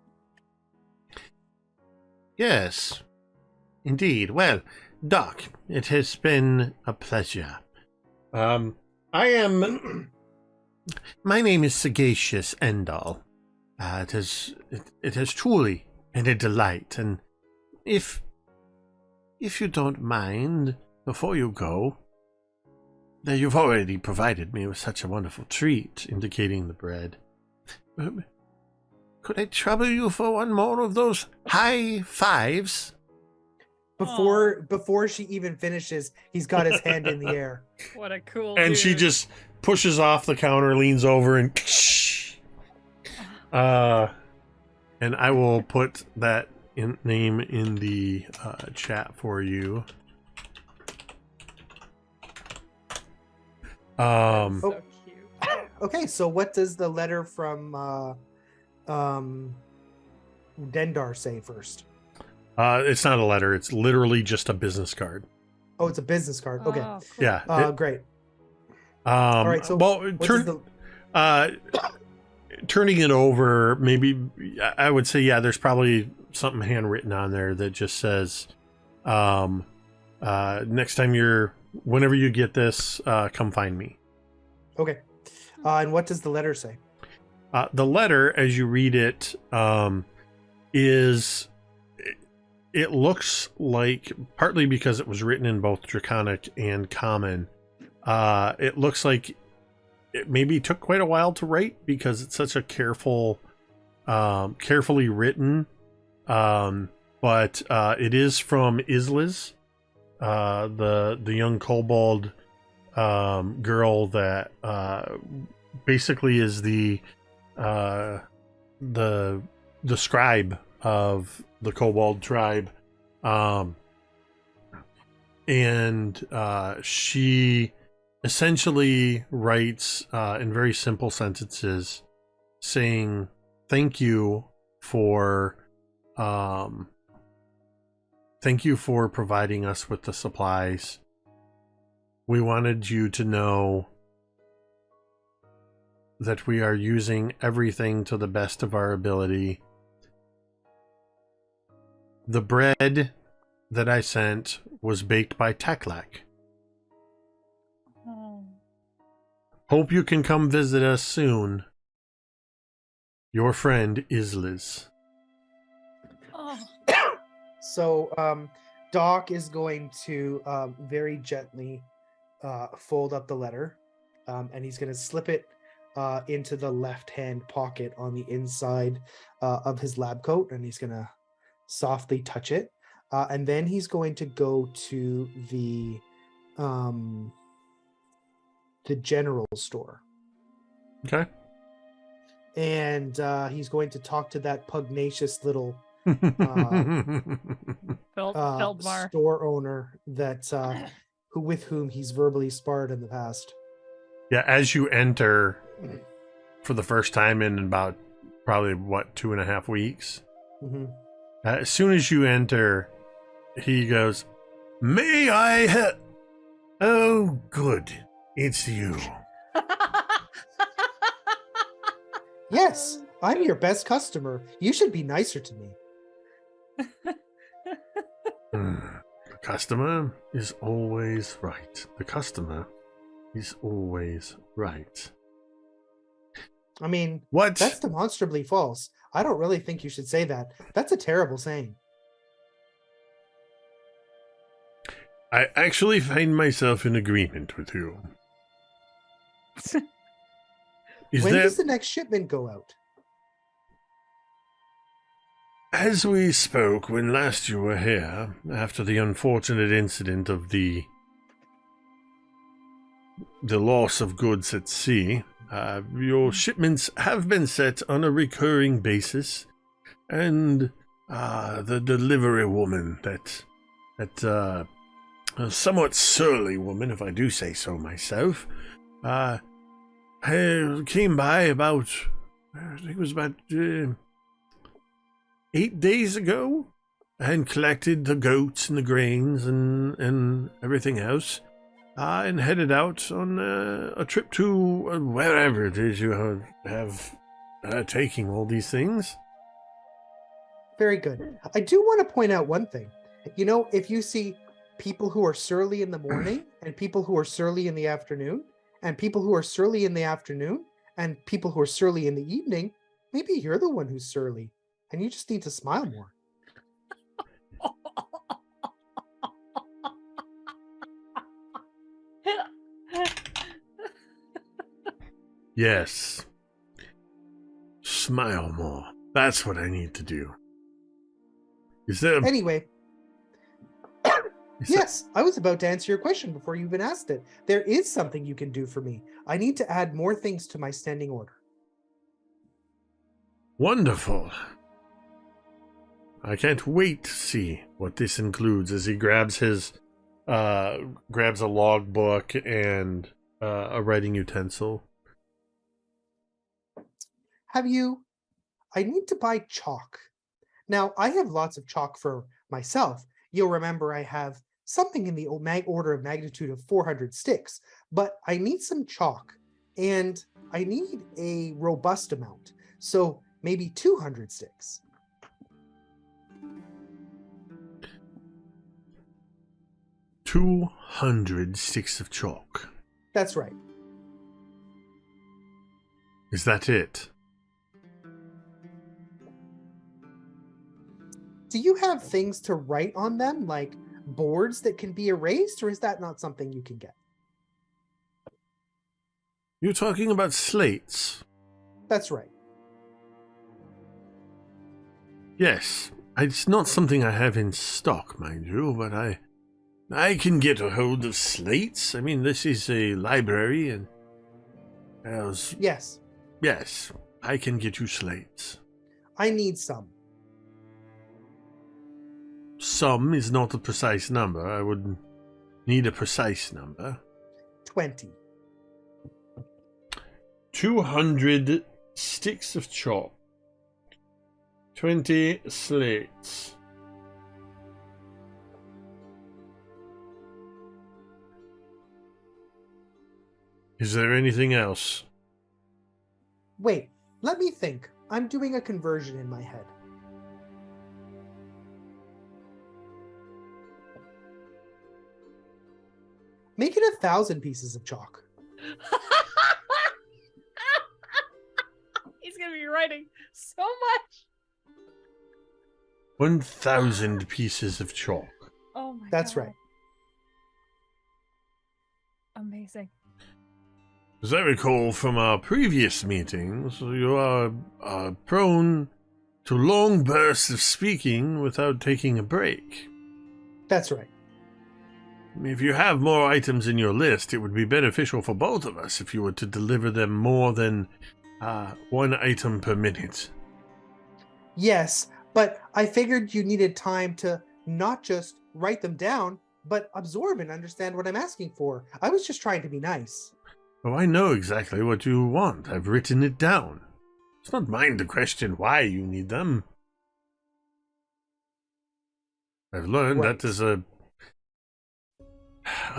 Yes, indeed. Well, Doc, it has been a pleasure. My name is Sagacious Endall. It has truly been a delight, and if you don't mind, before you go, that you've already provided me with such a wonderful treat, indicating the bread. Could I trouble you for one more of those high fives? Before she even finishes, he's got his hand in the air. what a cool And she dude. just pushes off the counter, leans over, and and I will put that name in the chat for you. So cute. Okay, so what does the letter from Dendar say first? It's not a letter. It's literally just a business card. Oh, it's a business card. Okay. Oh, cool. Yeah. Great. All right. So well, what does the turning it over, maybe I would say, yeah, there's probably something handwritten on there that just says, next time whenever you get this, come find me. okay? And what does the letter say? The letter, as you read it, it looks like, partly because it was written in both Draconic and Common, it looks like it maybe took quite a while to write because it's such a carefully written. But it is from Isliz, the young kobold girl that basically is the scribe of the kobold tribe, and she essentially writes in very simple sentences saying thank you for providing us with the supplies. We wanted you to know that we are using everything to the best of our ability. The bread that I sent was baked by Teklak. Oh. Hope you can come visit us soon. Your friend Isliz. Oh. So Doc is going to very gently fold up the letter, and he's going to slip it into the left-hand pocket on the inside of his lab coat, and he's going to softly touch it. And then he's going to go to the general store. Okay. And he's going to talk to that pugnacious little Feldmar. store owner that with whom he's verbally sparred in the past. Yeah, as you enter for the first time in about probably 2.5 weeks. Mm-hmm. As soon as you enter, he goes, "May I help?" "Oh, good. It's you." Yes, I'm your best customer. You should be nicer to me. The customer is always right. The customer is always right. I mean, What? that's demonstrably false. I don't really think you should say that. That's a terrible saying. I actually find myself in agreement with you. When does the next shipment go out? As we spoke when last you were here, after the unfortunate incident of the loss of goods at sea, your shipments have been set on a recurring basis, and the delivery woman, that somewhat surly woman, if I do say so myself, came by about, I think it was about 8 days ago, and collected the goats and the grains and everything else, and headed out on a trip to wherever it is you have taking all these things. Very good. I do want to point out one thing. You know, if you see people who are surly in the morning and people who are surly in the afternoon and people who are surly in the afternoon and people who are surly in the evening, maybe you're the one who's surly and you just need to smile more. Yes. Smile more. That's what I need to do. Is there... Anyway, yes, I was about to answer your question before you even asked it. There is something you can do for me. I need to add more things to my standing order. Wonderful. I can't wait to see what this includes as he grabs a logbook and a writing utensil. I need to buy chalk. Now, I have lots of chalk for myself. You'll remember I have something in the order of magnitude of 400 sticks, but I need some chalk, and I need a robust amount, so maybe 200 sticks. $200 sticks of chalk. That's right. Is that it? Do you have things to write on them, like boards that can be erased, or is that not something you can get? You're talking about slates? That's right. Yes. It's not something I have in stock, mind you, but I can get a hold of slates. I mean, this is a library, and Yes, yes, I can get you slates. I need some. Some is not a precise number. I would need a precise number. 20. 200 sticks of chalk. 20 slates. Is there anything else? Wait, let me think. I'm doing a conversion in my head. Make it 1,000 pieces of chalk. He's gonna be writing so much. 1,000 pieces of chalk. Oh my god. That's right. Amazing. As I recall from our previous meetings, you are prone to long bursts of speaking without taking a break. That's right. If you have more items in your list, it would be beneficial for both of us if you were to deliver them more than one item per minute. Yes, but I figured you needed time to not just write them down, but absorb and understand what I'm asking for. I was just trying to be nice. Oh, I know exactly what you want. I've written it down. It's not mine to question why you need them. I've learned Right. that is a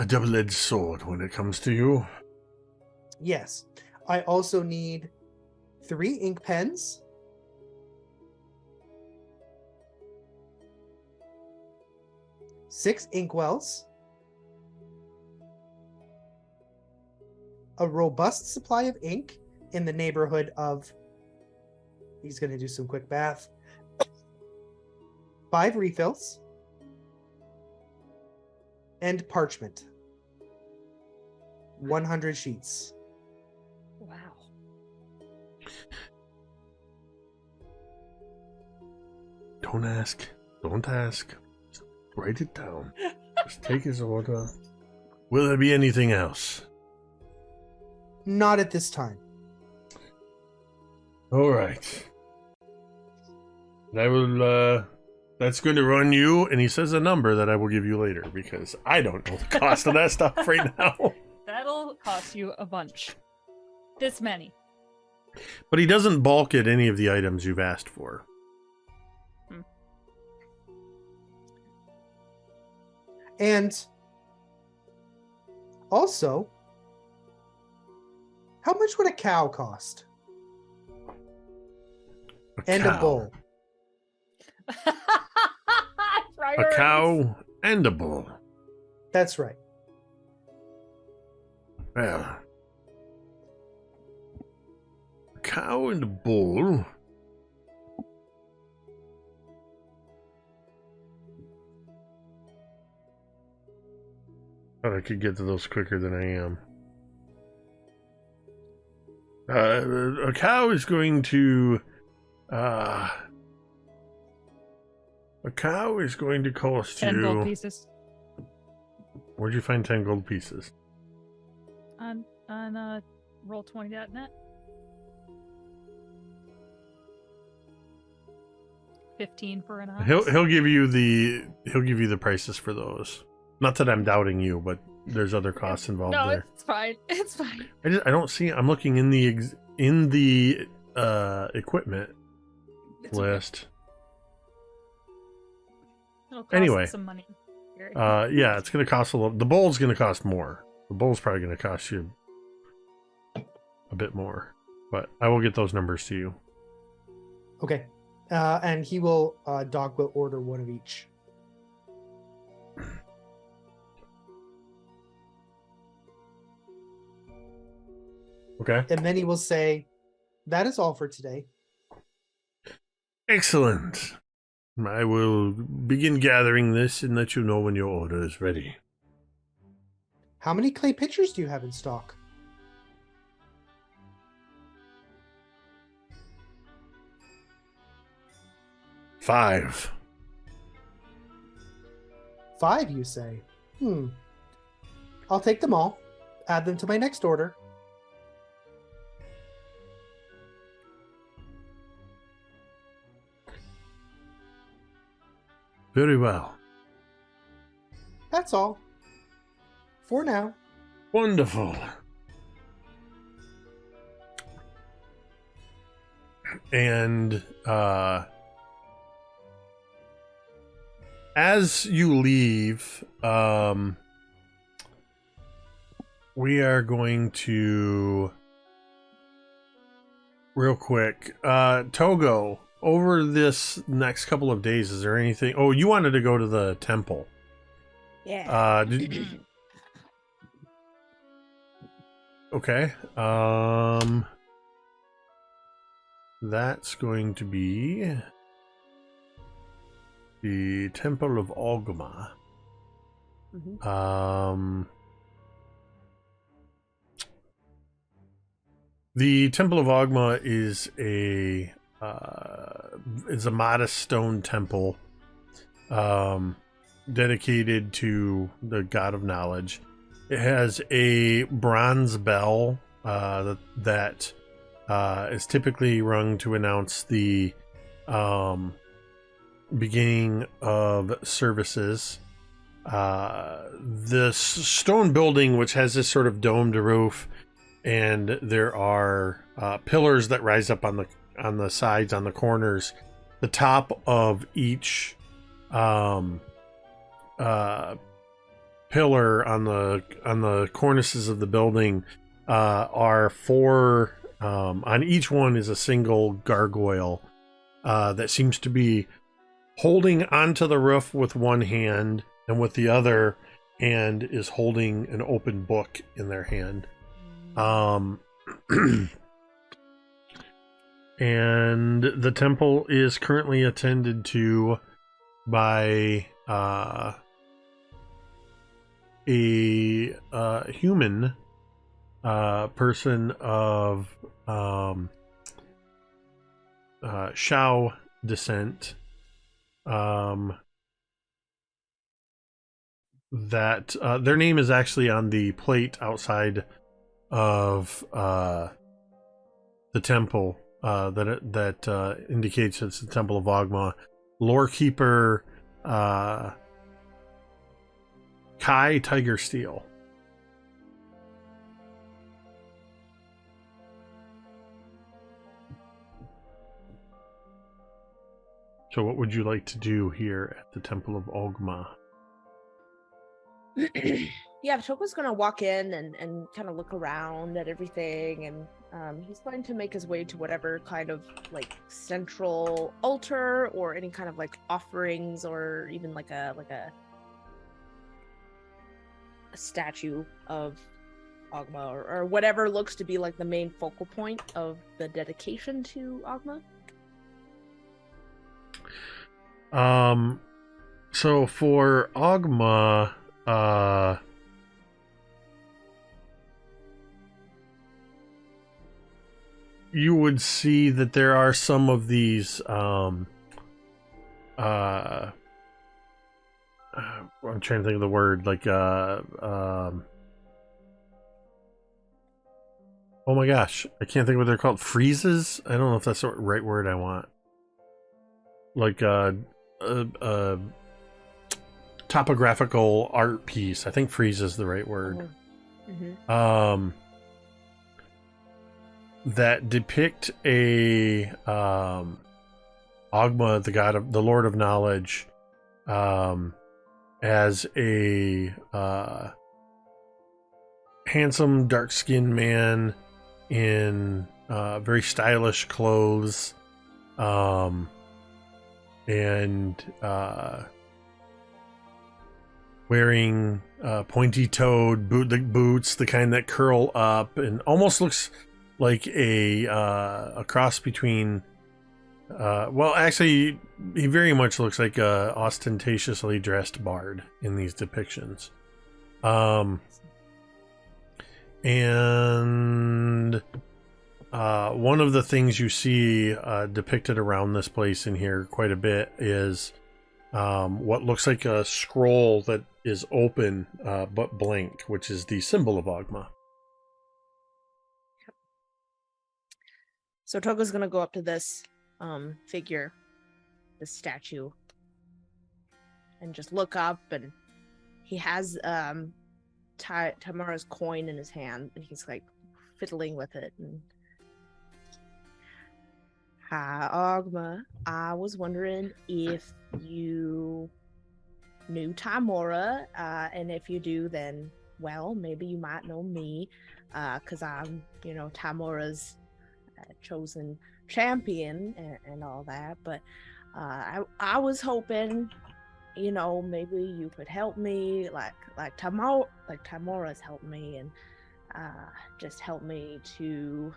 double-edged sword when it comes to you. Yes. I also need 3 ink pens, 6 inkwells, a robust supply of ink in the neighborhood of, he's going to do some quick math, 5 refills, and parchment. 100 sheets. Wow. Don't ask. Don't ask. Just write it down. Just take his order. Will there be anything else? Not at this time. All right. I will, that's going to run you, and he says a number that I will give you later, because I don't know the cost of that stuff right now. That'll cost you a bunch. This many. But he doesn't balk at any of the items you've asked for. And also, how much would a cow cost? And a bull. A cow and a bull. That's right. Well, a cow and a bull. Thought I could get to those quicker than I am. A cow is going to a cow is going to cost 10 you. gold pieces. Where'd you find 10 gold pieces? On roll20.net. 15 for an ox. He'll give you the prices for those. Not that I'm doubting you, but there's other costs involved No, there. it's fine. It's fine. I don't see. I'm looking in the equipment It's okay. list. It'll cost Anyway. us some money. Yeah, it's going to cost a little. The bowl's going to cost more. The bowl's probably going to cost you a bit more, but I will get those numbers to you. Okay. And he will, Dog will order one of each. Okay. And then he will say, that is all for today. Excellent. I will begin gathering this and let you know when your order is ready. How many clay pitchers do you have in stock? Five. 5, you say? I'll take them all. Add them to my next order. Very well. That's all. For now. Wonderful. And as you leave, we are going to real quick. Togo, over this next couple of days, is there anything? Oh, you wanted to go to the temple. Yeah. Okay. That's going to be the Temple of Ogma. The Temple of Ogma is a modest stone temple dedicated to the god of knowledge. It has a bronze bell that is typically rung to announce the beginning of services. This stone building, which has this sort of domed roof, and there are pillars that rise up on the sides, on the corners. The top of each pillar on the cornices of the building are four. On each one is a single gargoyle that seems to be holding onto the roof with one hand, and with the other hand is holding an open book in their hand. And the temple is currently attended to by a human person of Shao descent, that their name is actually on the plate outside of the temple, that indicates it's the Temple of Ogma. Lorekeeper Kai Tiger Steel. So what would you like to do here at the Temple of Ogma? Yeah, Toko's gonna walk in and kind of look around at everything, and he's going to make his way to whatever kind of like central altar or any kind of like offerings, or even like a statue of Ogma, or whatever looks to be like the main focal point of the dedication to Ogma. So for Ogma, you would see that there are some of these I'm trying to think of the word, like oh my gosh, I can't think of what they're called. Freezes? I don't know if that's the right word I want. Like topographical art piece. I think freeze is the right word. Mm-hmm. That depict a Ogma, the god of the Lord of Knowledge, as a handsome, dark-skinned man in very stylish clothes, and wearing pointy-toed boots, the kind that curl up, and almost looks like a cross between. Well, actually, he very much looks like a ostentatiously dressed bard in these depictions. And one of the things you see depicted around this place in here quite a bit is what looks like a scroll that is open but blank, which is the symbol of Ogma. So Togo's gonna go up to this figure, this statue, and just look up, and he has Tamara's coin in his hand, and he's like fiddling with it. And hi, Ogma. I was wondering if you knew Tamora, and if you do, then well, maybe you might know me, because I'm, Tamora's chosen champion and all that. But I was hoping, maybe you could help me, like Tamora's helped me, and just help me to.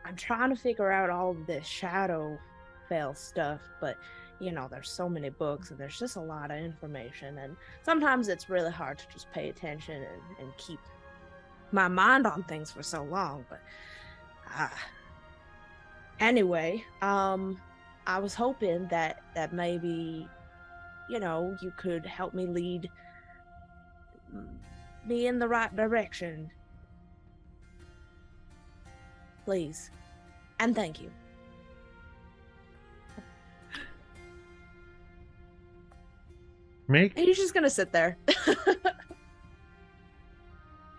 I'm trying to figure out all of this Shadowfell stuff, but there's so many books and there's just a lot of information, and sometimes it's really hard to just pay attention and keep my mind on things for so long. But anyway, I was hoping that maybe you could help me lead me in the right direction, please, and thank you. He's just gonna sit there.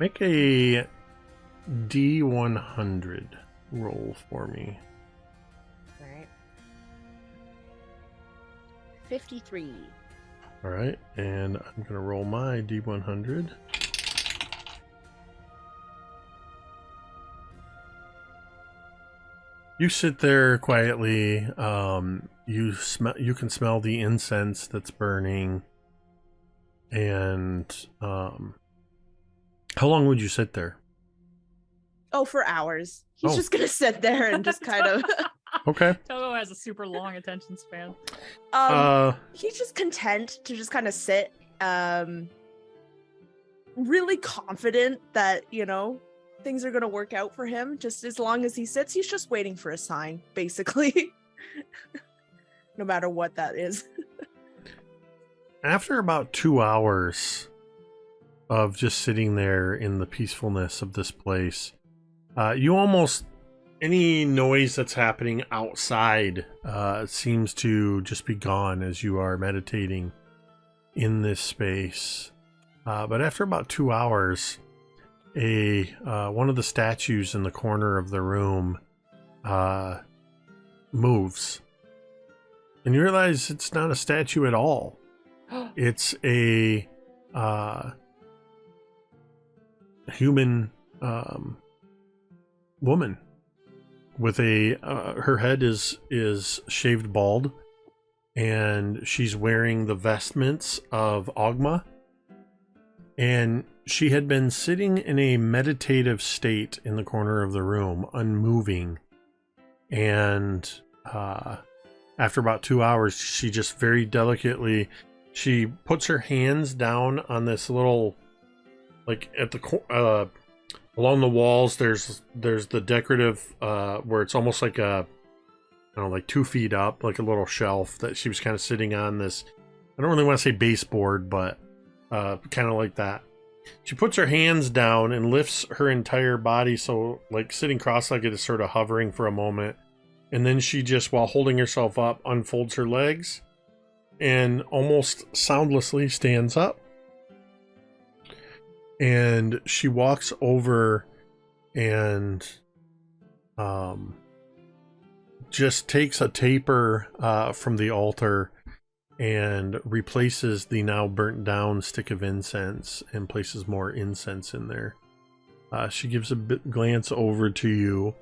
Make a D100 roll for me. All right. 53. All right, and I'm gonna roll my D100. You sit there quietly. You can smell the incense that's burning. And how long would you sit there? Oh, for hours. He's just gonna sit there and just kind of. Okay. Togo has a super long attention span. He's just content to just kind of sit, really confident that things are gonna work out for him. Just as long as he sits, he's just waiting for a sign, basically. No matter what that is. After about 2 hours of just sitting there in the peacefulness of this place, you almost, any noise that's happening outside seems to just be gone as you are meditating in this space. But after about 2 hours, one of the statues in the corner of the room moves. And you realize it's not a statue at all. It's a human woman with her head is shaved bald, and she's wearing the vestments of Ogma, and she had been sitting in a meditative state in the corner of the room, unmoving, and after about 2 hours, she just very delicately, she puts her hands down on this little, like at the along the walls. There's the decorative where it's almost like a, I don't know, like 2 feet up, like a little shelf that she was kind of sitting on. This, I don't really want to say baseboard, but kind of like that. She puts her hands down and lifts her entire body, so like sitting cross-legged is sort of hovering for a moment. And then she just, while holding herself up, unfolds her legs and almost soundlessly stands up. And she walks over and just takes a taper from the altar and replaces the now burnt down stick of incense and places more incense in there. She gives a glance over to you.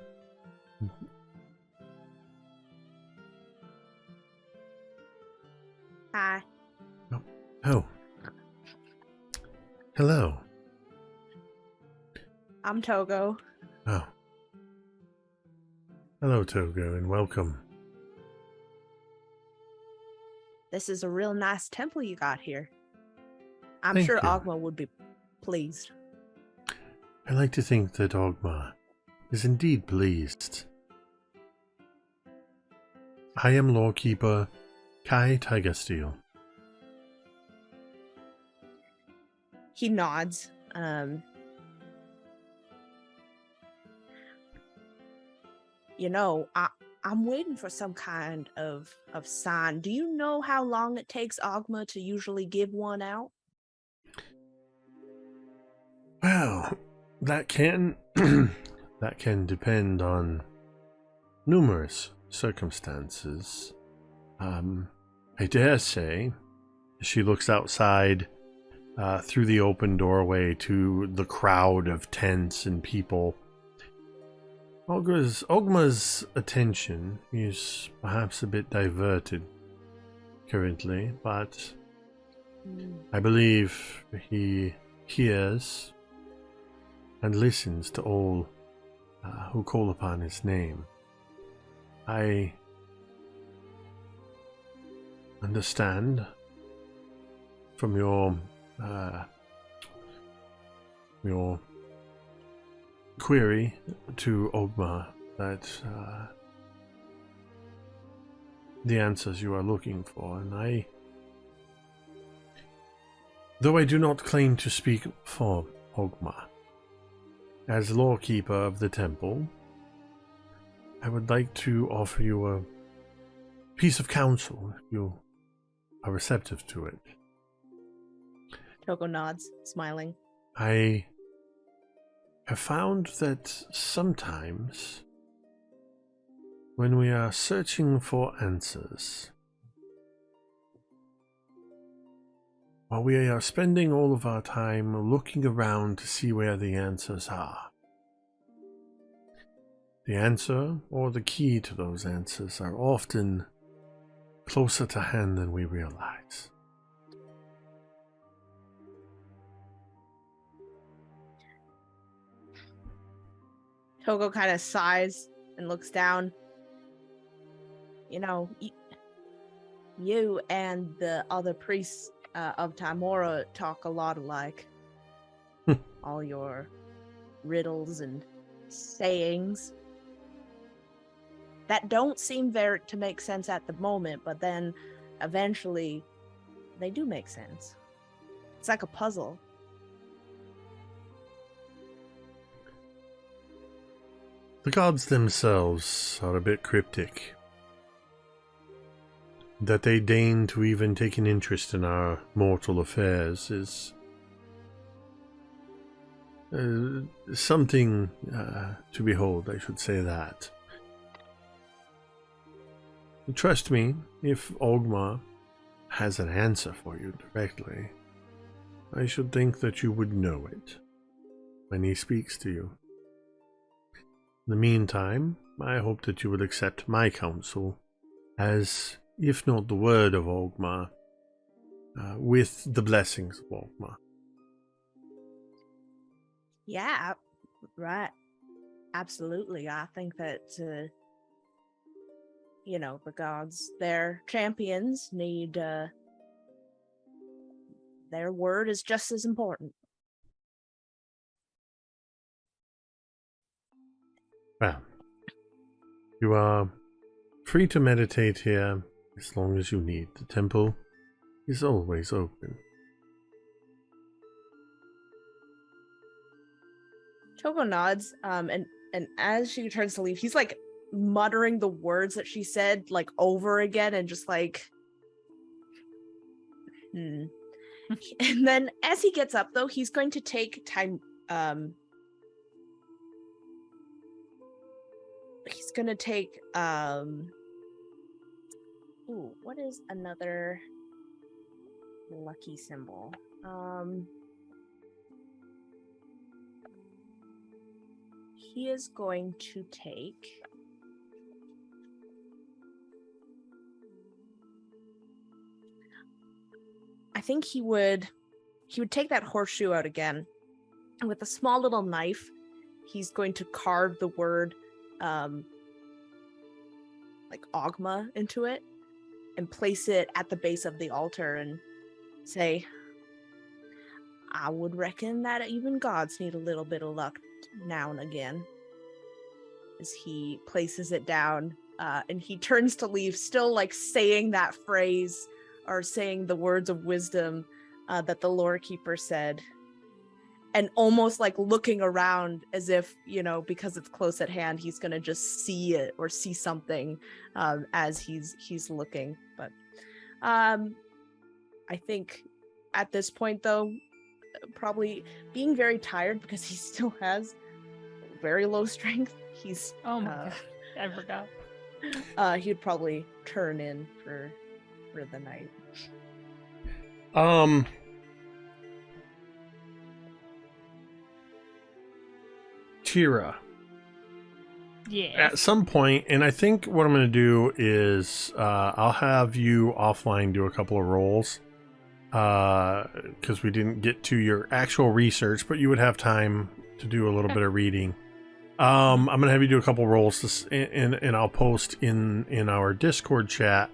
Hi. Oh. Hello. I'm Togo. Oh. Hello, Togo, and welcome. This is a real nice temple you got here. I'm Thank sure you. Ogma would be pleased. I like to think that Ogma is indeed pleased. I am Lawkeeper Kai Tigersteel. He nods. I'm waiting for some kind of sign. Do you know how long it takes Ogma to usually give one out? Well, that can that can depend on numerous circumstances. I dare say, she looks outside through the open doorway to the crowd of tents and people. Ogma's attention is perhaps a bit diverted currently, but I believe he hears and listens to all who call upon his name. I understand from your query to Ogma that the answers you are looking for, and though I do not claim to speak for Ogma, as lawkeeper of the temple, I would like to offer you a piece of counsel if you are receptive to it. Togo nods, smiling. I have found that sometimes when we are searching for answers, while we are spending all of our time looking around to see where the answers are, the answer or the key to those answers are often closer to hand than we realize. Togo kind of sighs and looks down. You know, you and the other priests of Timora talk a lot alike. All your riddles and sayings that don't seem to make sense at the moment, but then eventually they do make sense. It's like a puzzle. The gods themselves are a bit cryptic. That they deign to even take an interest in our mortal affairs is something to behold, I should say that. Trust me, if Ogma has an answer for you directly, I should think that you would know it when he speaks to you. In the meantime, I hope that you will accept my counsel as, if not the word of Ogma, with the blessings of Ogma. Yeah, right. Absolutely. I think that, the gods, their champions need, their word is just as important. Well, you are free to meditate here as long as you need. The temple is always open. Togo nods, and as she turns to leave, he's like muttering the words that she said like over again and just like And then as he gets up though, he's going to take time he's gonna take what is another lucky symbol. He is going to take. I think he would take that horseshoe out again, and with a small little knife, he's going to carve the word like Ogma into it and place it at the base of the altar and say, I would reckon that even gods need a little bit of luck now and again. As he places it down, and he turns to leave, still like saying that phrase or saying the words of wisdom that the lore keeper said, and almost like looking around as if, because it's close at hand, he's gonna just see it or see something as he's looking. But I think at this point, though, probably being very tired because he still has very low strength. He's Oh my god, I forgot. He'd probably turn in for the night. Teera. Yeah. At some point, and I think what I'm going to do is I'll have you offline do a couple of rolls because we didn't get to your actual research, but you would have time to do a little bit of reading. I'm going to have you do a couple rolls and I'll post in our Discord chat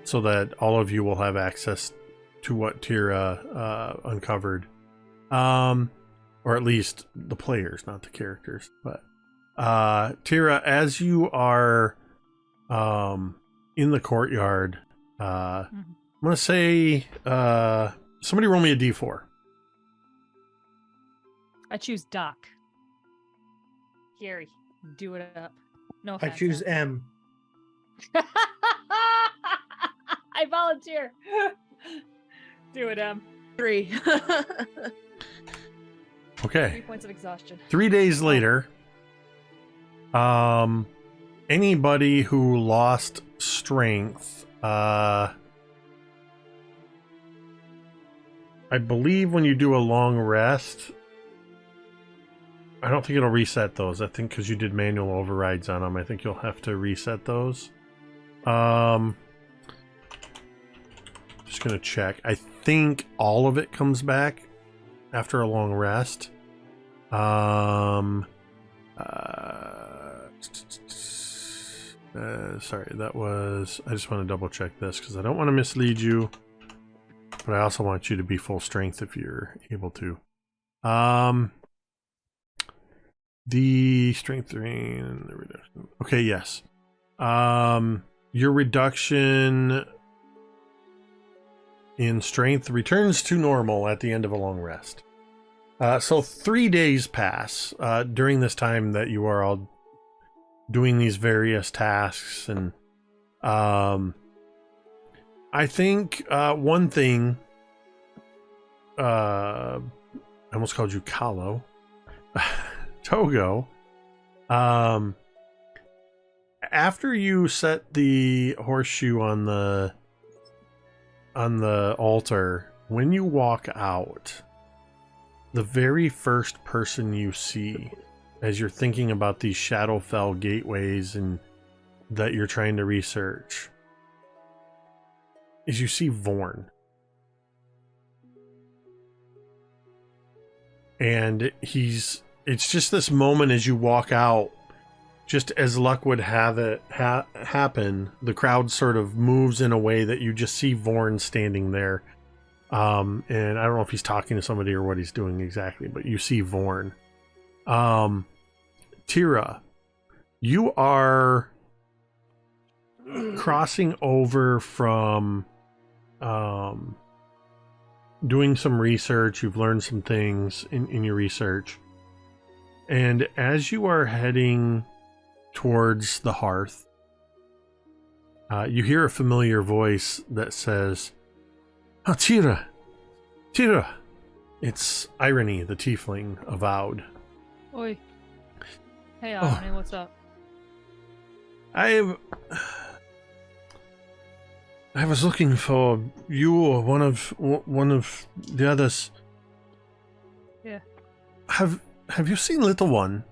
so that all of you will have access to what Teera uncovered. Or at least the players, not the characters. But Teera, as you are in the courtyard, I'm going to say somebody roll me a d4. I choose Doc. Gary, do it up. No I offense, choose Em. M. I volunteer. Do it, Em. 3. Okay. 3 points of exhaustion. 3 days later, anybody who lost strength, I believe when you do a long rest, I don't think it'll reset those. I think because you did manual overrides on them, I think you'll have to reset those. Just gonna check. I think all of it comes back after a long rest. Sorry, that was... I just want to double check this because I don't want to mislead you, but I also want you to be full strength if you're able to. The strength drain and the reduction. Okay, yes. Your reduction in strength returns to normal at the end of a long rest. So 3 days pass during this time that you are all doing these various tasks, and I think one thing I almost called you Kalo. Togo, after you set the horseshoe on the altar, when you walk out, the very first person you see as you're thinking about these Shadowfell gateways and that you're trying to research is you see Vorn. And it's just this moment as you walk out, just as luck would have it happen, the crowd sort of moves in a way that you just see Vorn standing there. And I don't know if he's talking to somebody or what he's doing exactly, but you see Vorn. Teera, you are crossing over from doing some research. You've learned some things in your research. And as you are heading towards the hearth, you hear a familiar voice that says, "Oh, Teera! Teera!" It's Irony, the tiefling, avowed. Oi. Hey, Irony, what's up? I've I was looking for you or one of the others. Yeah. Have you seen Little One?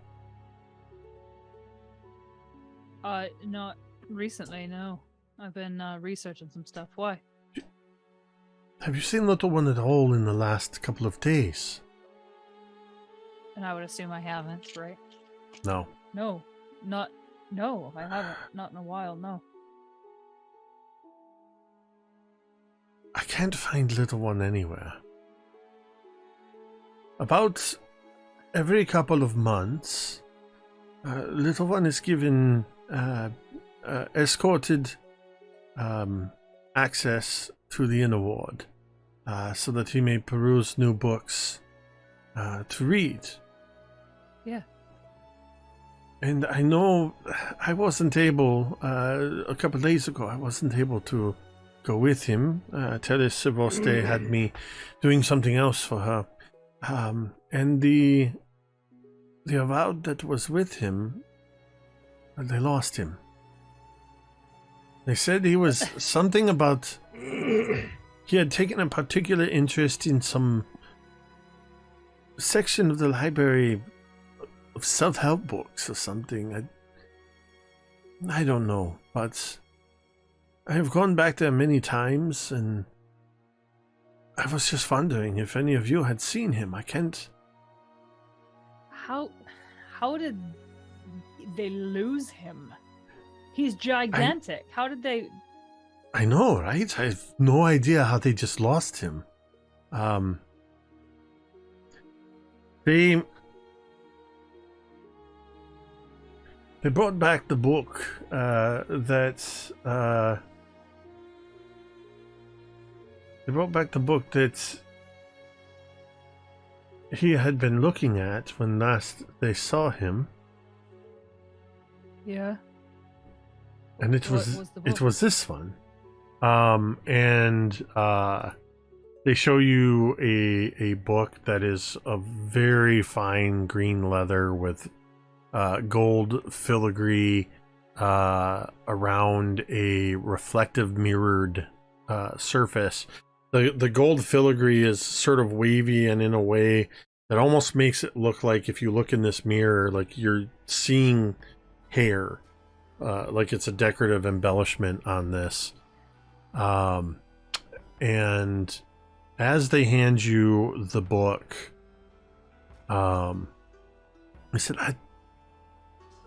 Not recently, no. I've been researching some stuff. Why? Have you seen Little One at all in the last couple of days? And I would assume I haven't, right? No. No, I haven't. Not in a while, no. I can't find Little One anywhere. About every couple of months, Little One is given escorted access to the inner ward so that he may peruse new books to read. Yeah. And I know I wasn't able, a couple of days ago, I wasn't able to go with him. Teera Sivoste had me doing something else for her. And the avowed that was with him, they lost him. They said he was something about, he had taken a particular interest in some section of the library of self-help books or something. I don't know, but I have gone back there many times, and I was just wondering if any of you had seen him. I can't. How did they lose him? He's gigantic. How did they? I know, right? I have no idea how they just lost him. They brought back the book that he had been looking at when last they saw him, Yeah. and it What was was the book? this one. They show you a book that is of very fine green leather with gold filigree around a reflective mirrored surface. The gold filigree is sort of wavy and in a way that almost makes it look like, if you look in this mirror, like you're seeing hair, like it's a decorative embellishment on this. And as they hand you the book, I said,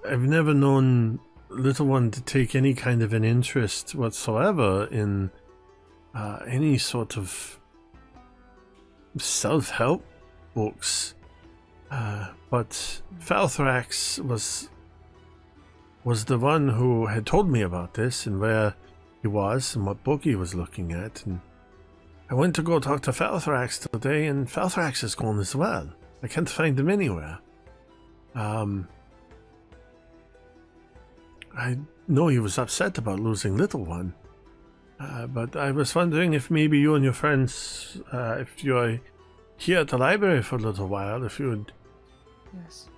I've never known Little One to take any kind of an interest whatsoever in any sort of self-help books. But Falthrax was the one who had told me about this and where he was and what book he was looking at. And I went to go talk to Falthrax today, and Falthrax is gone as well. I can't find him anywhere. I know he was upset about losing Little One, but I was wondering if maybe you and your friends, if you're here at the library for a little while, if you would Yes.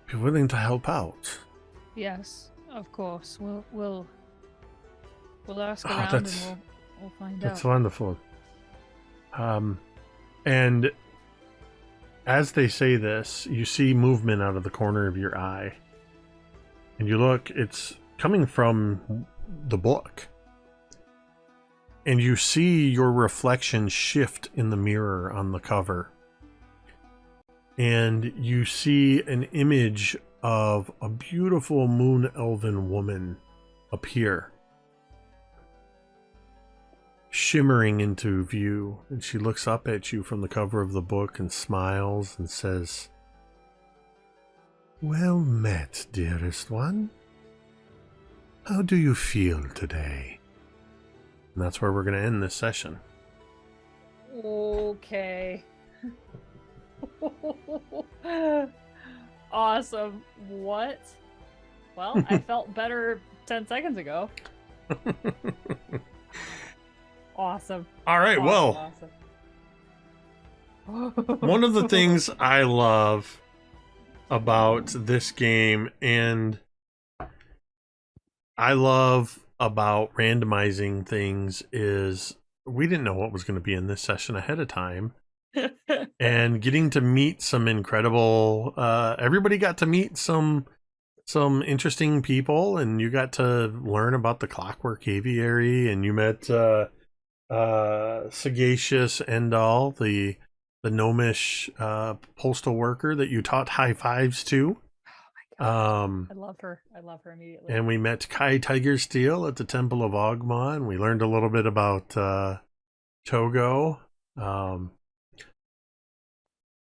be willing to help out. Yes, of course. We'll ask Oh, around that's- and we'll find That's out. wonderful. And as they say this, you see movement out of the corner of your eye. And you look, it's coming from the book. And you see your reflection shift in the mirror on the cover. And you see an image of a beautiful moon elven woman appear, shimmering into view, and she looks up at you from the cover of the book and smiles and says, "Well met, dearest one. How do you feel today?" And that's where we're going to end this session. Okay. Awesome. What? Well, I felt better 10 seconds ago. Awesome. All right, well, Awesome. one of the things I love about this game, and I love about randomizing things is we didn't know what was going to be in this session ahead of time. And getting to meet some incredible everybody got to meet some interesting people, and you got to learn about the Clockwork Aviary, and you met Sagacious Endall, the gnomish postal worker that you taught high fives to. I love her immediately. And we met Kai Tigersteel at the Temple of Ogma, and we learned a little bit about Togo.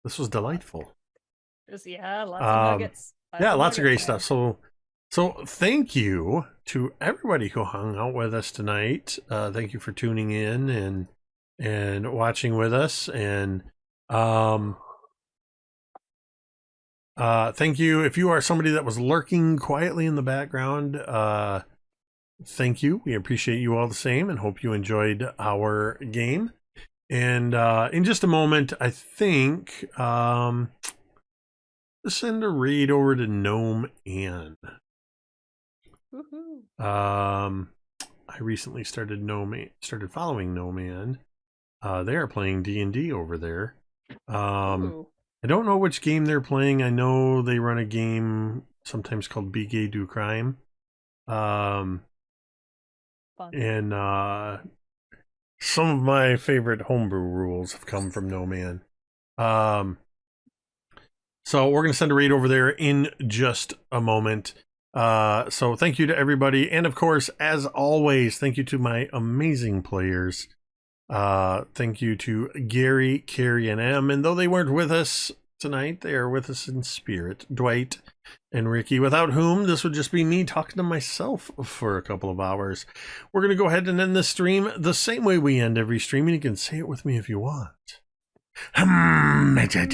This was delightful. Lots of nuggets. Lots of great stuff. So thank you to everybody who hung out with us tonight. Thank you for tuning in and watching with us. And thank you if you are somebody that was lurking quietly in the background. Thank you. We appreciate you all the same, and hope you enjoyed our game. And in just a moment, I think let's send a raid over to Gnome Ann. Woohoo. I recently started following Gnome Ann. They are playing D&D over there. Ooh. I don't know which game they're playing. I know they run a game sometimes called Be Gay Do Crime. Fun. And some of my favorite homebrew rules have come from No Man. So we're going to send a raid over there in just a moment. So thank you to everybody. And of course, as always, thank you to my amazing players. Thank you to Gary, Cari, and Em. And though they weren't with us tonight, they are with us in spirit. Dwight and Ricky, without whom this would just be me talking to myself for a couple of hours. We're going to go ahead and end this stream the same way we end every stream, and you can say it with me if you want. Metadata.